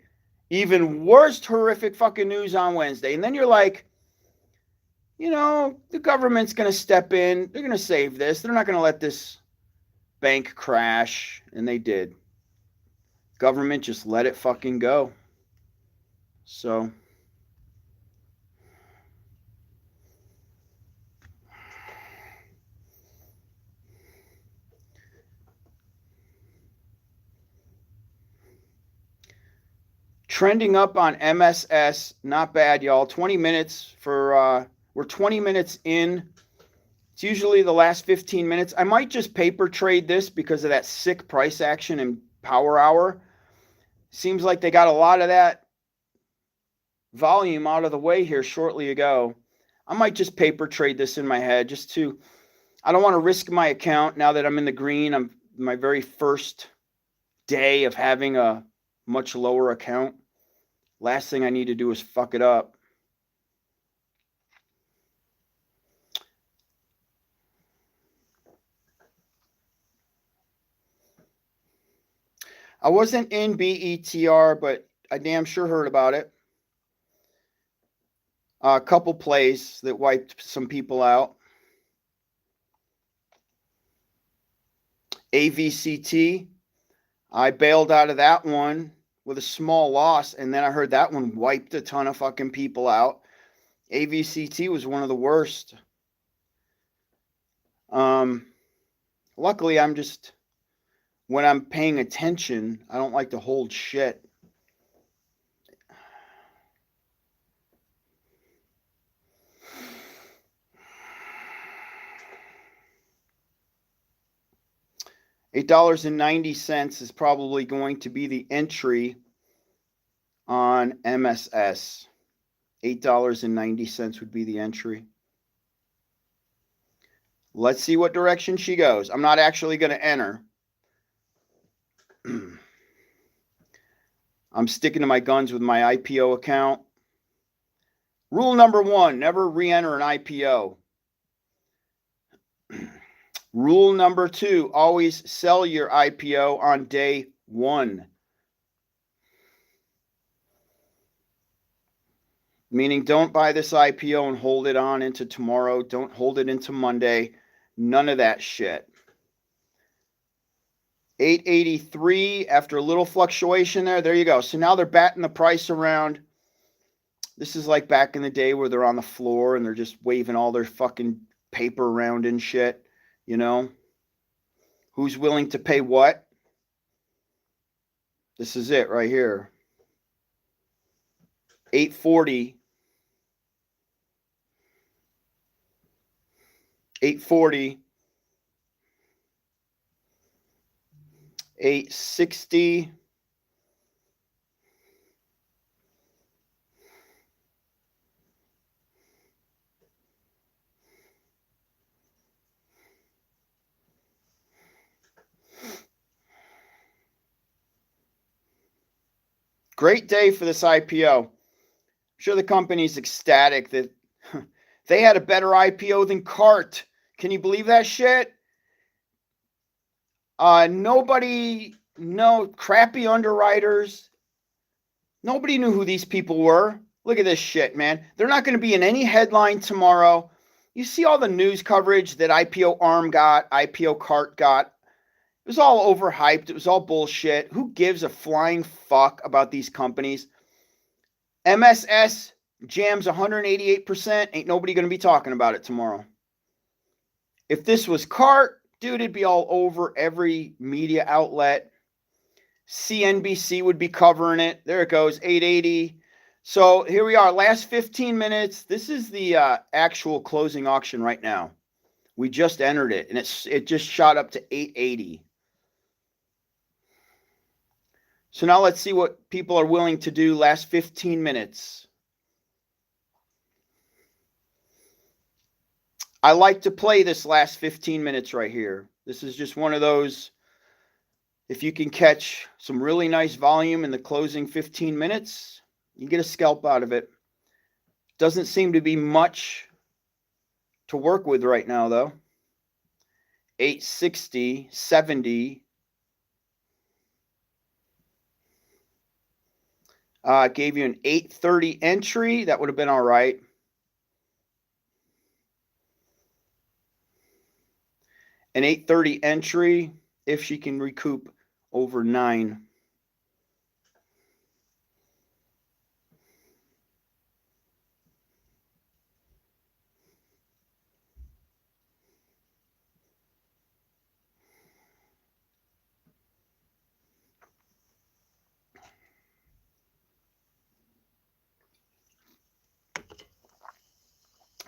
even worse horrific fucking news on Wednesday. And then you're like, the government's going to step in. They're going to save this. They're not going to let this bank crash. And they did. Government just let it fucking go. So trending up on MSS, not bad, y'all. 20 minutes for we're 20 minutes in. It's usually the last 15 minutes. I might just paper trade this because of that sick price action in Power Hour. Seems like they got a lot of that volume out of the way here shortly ago. I might just paper trade this in my head I don't want to risk my account now that I'm in the green. I'm my very first day of having a much lower account. Last thing I need to do is fuck it up. I wasn't in BETR, but I damn sure heard about it. A couple plays that wiped some people out. AVCT, I bailed out of that one with a small loss, and then I heard that one wiped a ton of fucking people out. AVCT was one of the worst. Luckily, when I'm paying attention, I don't like to hold shit. $8.90 is probably going to be the entry on MSS. $8.90 would be the entry. Let's see what direction she goes. I'm not actually going to enter. I'm sticking to my guns with my IPO account. Rule number 1, never re-enter an IPO. Rule number 2, always sell your IPO on day 1. Meaning don't buy this IPO and hold it on into tomorrow. Don't hold it into Monday. None of that shit. 883 after a little fluctuation there. There you go. So now they're batting the price around. This is like back in the day where they're on the floor and they're just waving all their fucking paper around and shit. Who's willing to pay what? This is it right here. 840. 840. 860. 8 Great day for this IPO. I'm sure the company's ecstatic that they had a better IPO than CART. Can you believe that shit? No crappy underwriters. Nobody knew who these people were. Look at this shit, man. They're not going to be in any headline tomorrow. You see all the news coverage that IPO ARM got, IPO CART got. It was all overhyped. It was all bullshit. Who gives a flying fuck about these companies? MSS jams 188%. Ain't nobody going to be talking about it tomorrow. If this was CART, dude, it'd be all over every media outlet. CNBC would be covering it. There it goes, 880. So here we are, last 15 minutes. This is the actual closing auction right now. We just entered it, and it just shot up to 880. So now let's see what people are willing to do last 15 minutes. I like to play this last 15 minutes right here. This is just one of those, if you can catch some really nice volume in the closing 15 minutes, you get a scalp out of it. Doesn't seem to be much to work with right now, though. 860, 70. Gave you an 830 entry. That would have been all right. An 830 entry if she can recoup over 9.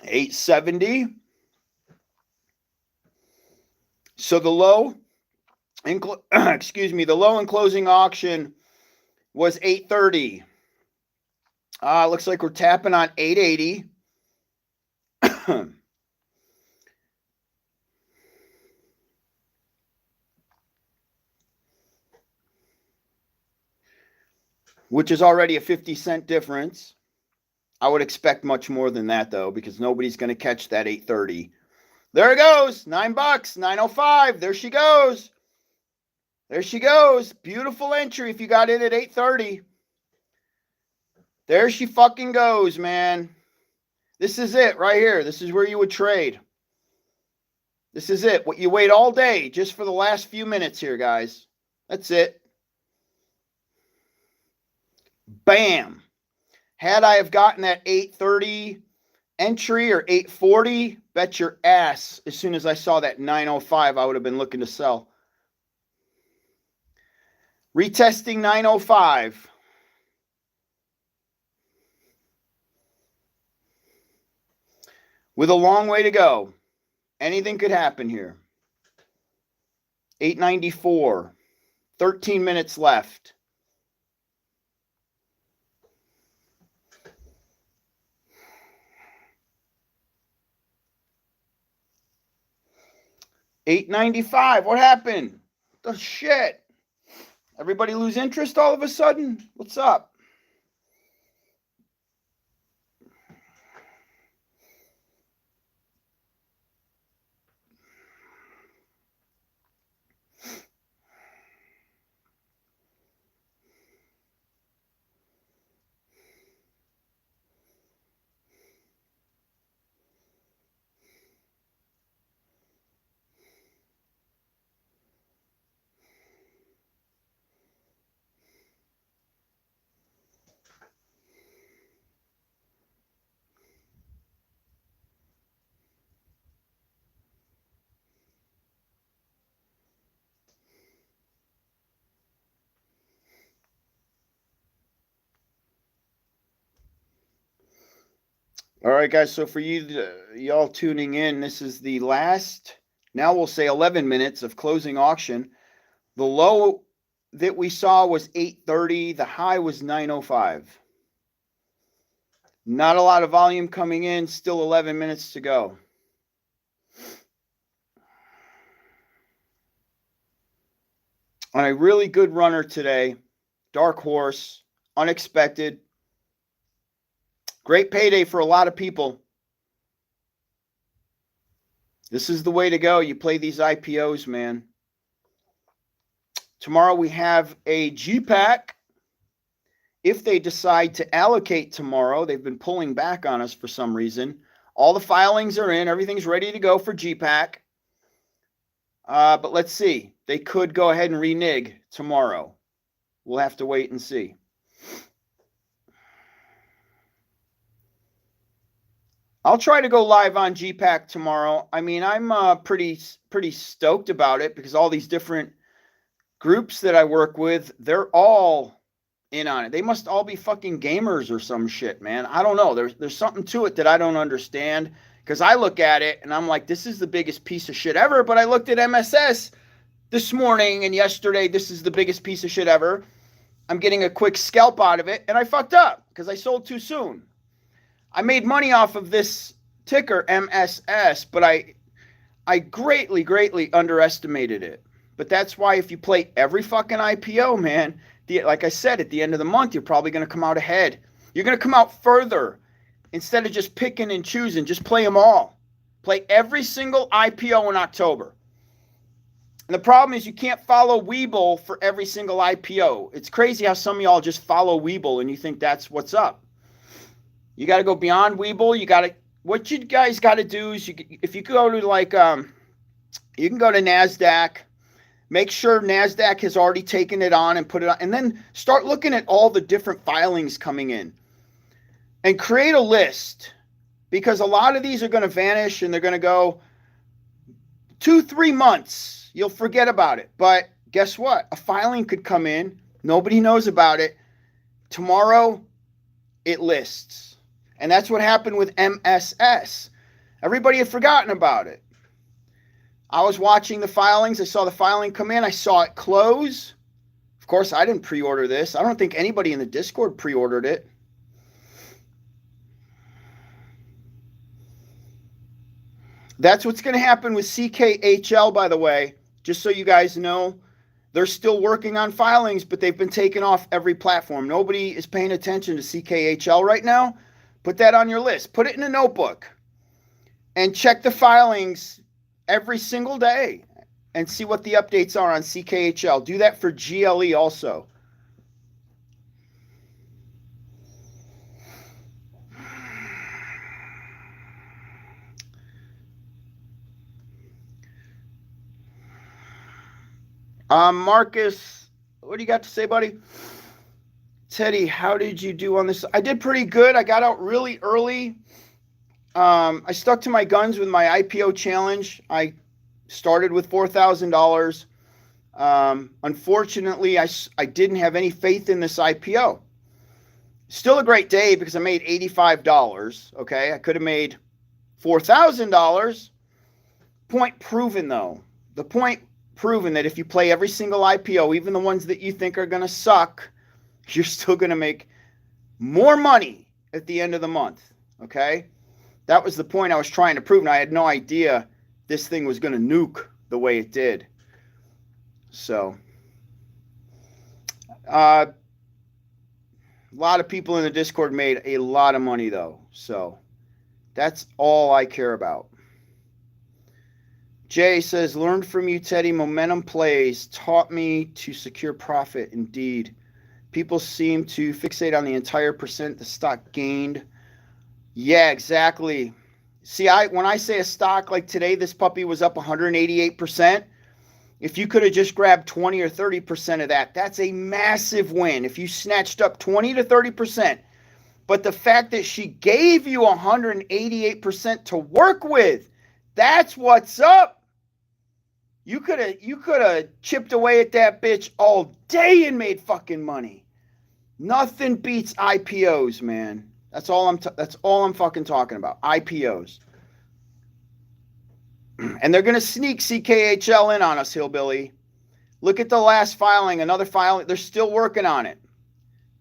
$870. So the low, the low in closing auction was 830. Looks like we're tapping on 880. Which is already a 50-cent difference. I would expect much more than that, though, because nobody's going to catch that 830. There it goes. $9, 905. There she goes. There she goes. Beautiful entry if you got in at 830. There she fucking goes, man. This is it right here. This is where you would trade. This is it. What you wait all day just for the last few minutes here, guys. That's it. Bam. Had I have gotten that 830 entry or 840, bet your ass as soon as I saw that 905, I would have been looking to sell. Retesting 905. With a long way to go. Anything could happen here. 894. 13 minutes left. $895. What happened? The shit. Everybody lose interest all of a sudden? What's up? All right, guys. So for y'all tuning in, this is the last, now we'll say 11 minutes of closing auction. The low that we saw was 830. The high was 905. Not a lot of volume coming in. Still 11 minutes to go. On a really good runner today, dark horse, unexpected. Great payday for a lot of people. This is the way to go. You play these IPOs, man. Tomorrow we have a GPAC. If they decide to allocate tomorrow, they've been pulling back on us for some reason. All the filings are in. Everything's ready to go for GPAC. But let's see. They could go ahead and renege tomorrow. We'll have to wait and see. I'll try to go live on GPAC tomorrow. I mean, I'm pretty stoked about it because all these different groups that I work with, they're all in on it. They must all be fucking gamers or some shit, man. I don't know. There's something to it that I don't understand because I look at it and I'm like, this is the biggest piece of shit ever. But I looked at MSS this morning and yesterday, this is the biggest piece of shit ever. I'm getting a quick scalp out of it and I fucked up because I sold too soon. I made money off of this ticker, MSS, but I greatly underestimated it. But that's why if you play every fucking IPO, man, like I said, at the end of the month, you're probably going to come out ahead. You're going to come out further. Instead of just picking and choosing, just play them all. Play every single IPO in October. And the problem is you can't follow Webull for every single IPO. It's crazy how some of y'all just follow Webull and you think that's what's up. You got to go beyond Webull. What you guys got to do is if you go to you can go to NASDAQ, make sure NASDAQ has already taken it on and put it on, and then start looking at all the different filings coming in and create a list because a lot of these are going to vanish and they're going to go 2-3 months. You'll forget about it. But guess what? A filing could come in. Nobody knows about it. Tomorrow, it lists. And that's what happened with MSS. Everybody had forgotten about it. I was watching the filings. I saw the filing come in. I saw it close. Of course, I didn't pre-order this. I don't think anybody in the Discord pre-ordered it. That's what's going to happen with CKHL, by the way. Just so you guys know, they're still working on filings, but they've been taken off every platform. Nobody is paying attention to CKHL right now. Put that on your list. Put it in a notebook and check the filings every single day and see what the updates are on CKHL. Do that for GLE also. Marcus, what do you got to say, buddy? Teddy, how did you do on this? I did pretty good. I got out really early. I stuck to my guns with my IPO challenge. I started with $4,000. Unfortunately, I didn't have any faith in this IPO. Still a great day because I made $85. Okay, I could have made $4,000. Point proven, though. The point proven that if you play every single IPO, even the ones that you think are going to suck, you're still going to make more money at the end of the month, okay? That was the point I was trying to prove, and I had no idea this thing was going to nuke the way it did. So, a lot of people in the Discord made a lot of money, though. So, that's all I care about. Jay says, learned from you, Teddy. Momentum plays taught me to secure profit. Indeed. People seem to fixate on the entire percent the stock gained. Yeah, exactly. See, when I say a stock like today, this puppy was up 188%. If you could have just grabbed 20 or 30% of that, that's a massive win. If you snatched up 20 to 30%. But the fact that she gave you 188% to work with, that's what's up. You could have chipped away at that bitch all day and made fucking money. Nothing beats IPOs, man. That's all I'm fucking talking about. IPOs. And they're gonna sneak CKHL in on us, hillbilly. Look at the last filing, another filing. They're still working on it,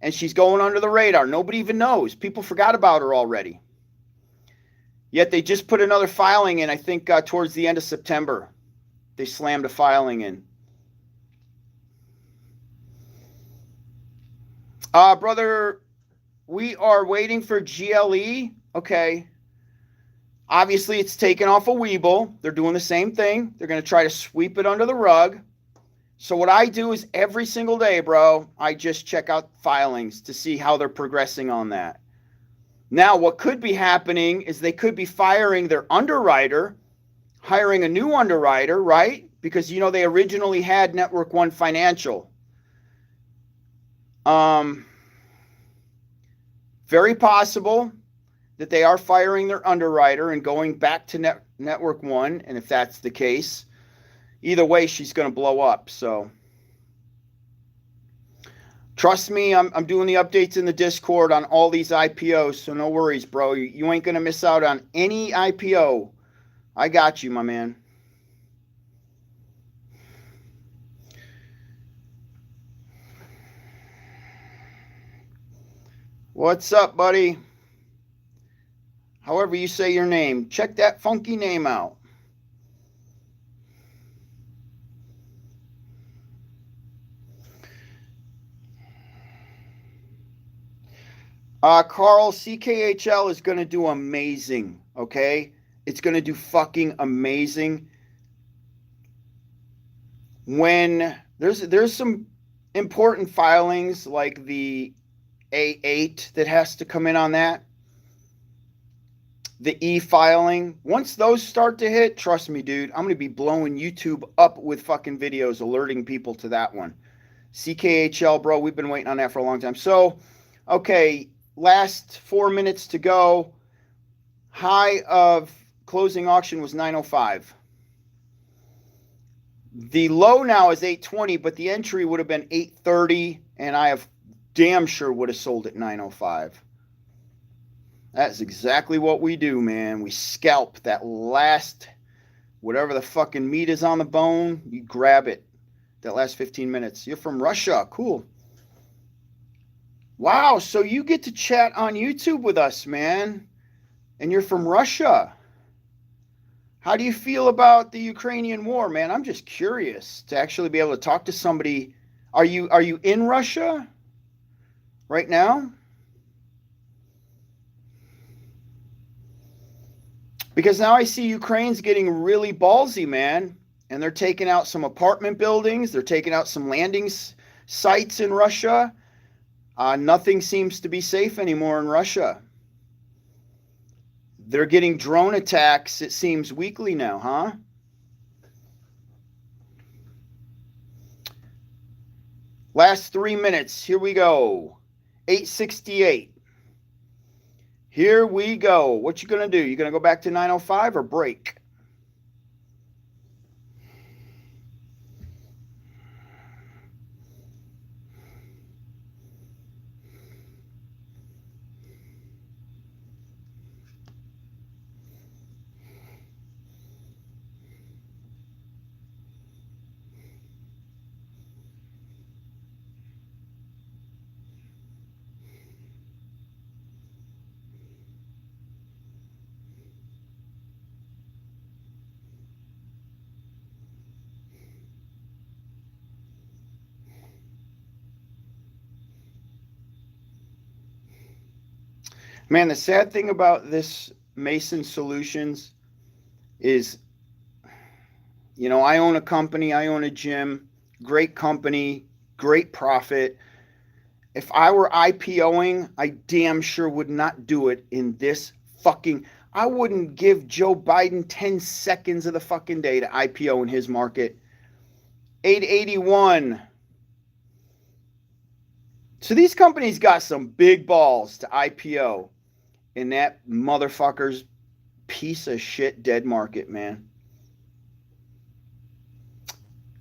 and she's going under the radar. Nobody even knows. People forgot about her already. Yet they just put another filing in. I think towards the end of September. They slammed a filing in. Brother, we are waiting for GLE. Okay. Obviously, it's taken off a Weeble. They're doing the same thing. They're going to try to sweep it under the rug. So what I do is every single day, bro, I just check out filings to see how they're progressing on that. Now, what could be happening is they could be firing their underwriter, hiring a new underwriter, right? Because, you know, they originally had Network One Financial. Very possible that they are firing their underwriter and going back to Network One. And if that's the case, either way, she's going to blow up. So trust me, I'm doing the updates in the Discord on all these IPOs. So no worries, bro. You ain't going to miss out on any IPO. I got you, my man. What's up, buddy? However you say your name, check that funky name out. Carl, CKHL is going to do amazing, okay? It's going to do fucking amazing. When there's some important filings like the A8 that has to come in on that, the e-filing. Once those start to hit, trust me, dude, I'm going to be blowing YouTube up with fucking videos alerting people to that one. CKHL, bro, we've been waiting on that for a long time. So, okay, last 4 minutes to go. High of closing auction was 905. The low now is 820, but the entry would have been 830, and I have damn sure would have sold at 905. That's exactly what we do, man. We scalp that last, whatever the fucking meat is on the bone, you grab it. That last 15 minutes. You're from Russia. Cool. Wow, so you get to chat on YouTube with us, man. And you're from Russia. How do you feel about the Ukrainian war, man? I'm just curious to actually be able to talk to somebody. Are you in Russia right now? Because now I see Ukraine's getting really ballsy, man. And they're taking out some apartment buildings. They're taking out some landing sites in Russia. Nothing seems to be safe anymore in Russia. They're getting drone attacks, it seems, weekly now, huh? Last 3 minutes. Here we go. 868. Here we go. What you going to do? You going to go back to 905 or break? Man, the sad thing about this Mason Solutions is, you know, I own a company, I own a gym, great company, great profit. If I were IPOing, I damn sure would not do it in this fucking. I wouldn't give Joe Biden 10 seconds of the fucking day to IPO in his market. 881. So these companies got some big balls to IPO in that motherfucker's piece of shit dead market, man.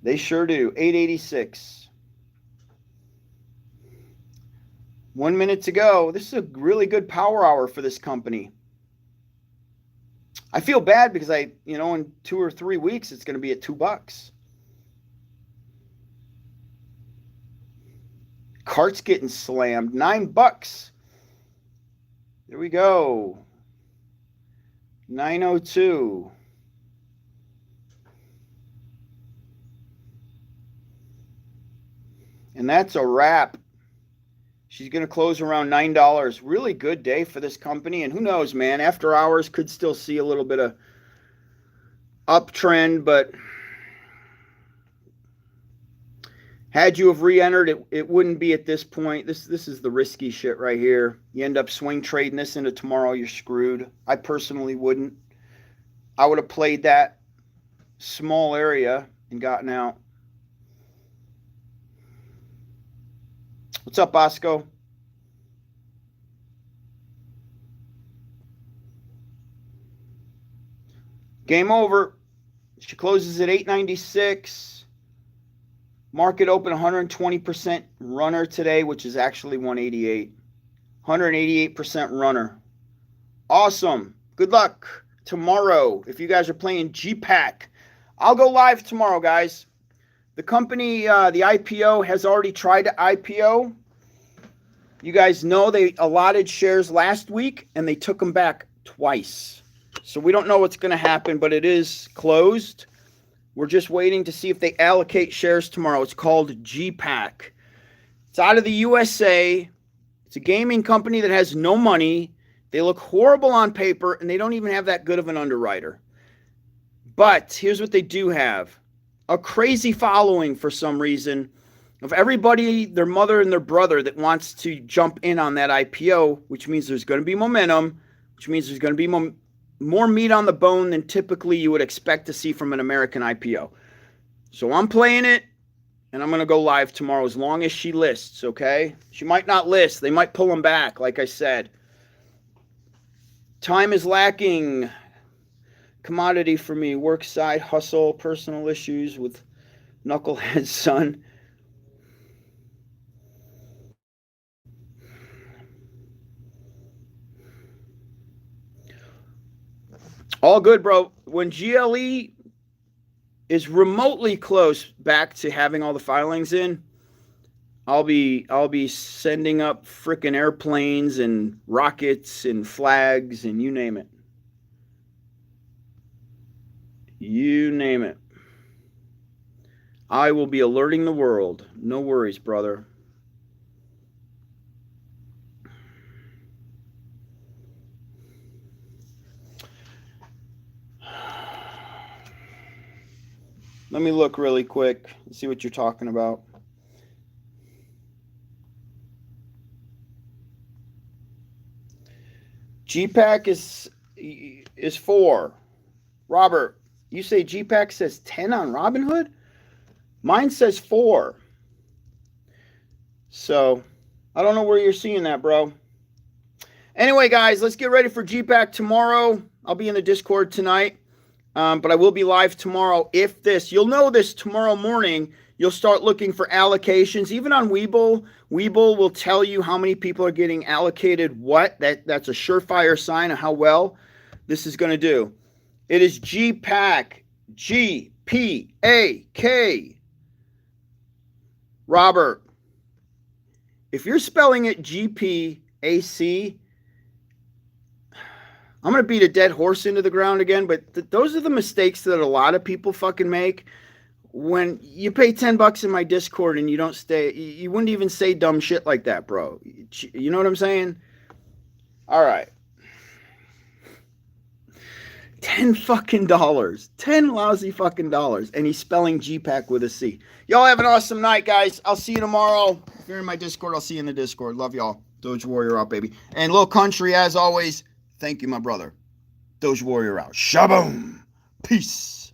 They sure do. 886. 1 minute to go. This is a really good power hour for this company. I feel bad because in 2 or 3 weeks, it's going to be at $2. Cart's getting slammed. $9. There we go. 902. And that's a wrap. She's going to close around $9. Really good day for this company. And who knows, man, after hours could still see a little bit of uptrend, but had you have re-entered, it wouldn't be at this point. This is the risky shit right here. You end up swing trading this into tomorrow, you're screwed. I personally wouldn't. I would have played that small area and gotten out. What's up, Bosco? Game over. She closes at 896. Market open 120% runner today, which is actually 188. 188% runner. Awesome. Good luck tomorrow. If you guys are playing GPAC, I'll go live tomorrow, guys. The company, the IPO, has already tried to IPO. You guys know they allotted shares last week, and they took them back twice. So we don't know what's going to happen, but it is closed. We're just waiting to see if they allocate shares tomorrow. It's called GPAC. It's out of the USA. It's a gaming company that has no money. They look horrible on paper, and they don't even have that good of an underwriter. But here's what they do have. A crazy following for some reason of everybody, their mother and their brother, that wants to jump in on that IPO, which means there's going to be momentum, which means there's going to be more meat on the bone than typically you would expect to see from an American IPO. So I'm playing it, and I'm going to go live tomorrow as long as she lists, okay? She might not list. They might pull them back, like I said. Time is lacking. Commodity for me. Work side hustle, personal issues with knucklehead son. All good, bro. When GLE is remotely close back to having all the filings in, I'll be sending up frickin' airplanes and rockets and flags and you name it. You name it. I will be alerting the world. No worries, brother. Let me look really quick and see what you're talking about. GPAC is 4. Robert, you say GPAC says 10 on Robinhood? Mine says 4. So, I don't know where you're seeing that, bro. Anyway, guys, let's get ready for GPAC tomorrow. I'll be in the Discord tonight. But I will be live tomorrow. You'll know this tomorrow morning, you'll start looking for allocations. Even on Webull, Webull will tell you how many people are getting allocated what. That's a surefire sign of how well this is going to do. It is GPAC, G-P-A-K. Robert, if you're spelling it G-P-A-C, I'm going to beat a dead horse into the ground again, but those are the mistakes that a lot of people fucking make. When you pay $10 in my Discord and you don't stay, you wouldn't even say dumb shit like that, bro. You know what I'm saying? All right. $10 fucking dollars. 10 lousy fucking dollars. And he's spelling GPAC with a C. Y'all have an awesome night, guys. I'll see you tomorrow. If you're in my Discord, I'll see you in the Discord. Love y'all. Doge Warrior out, baby. And Lil Country, as always, thank you, my brother. Doge Warrior out. Shaboom. Peace.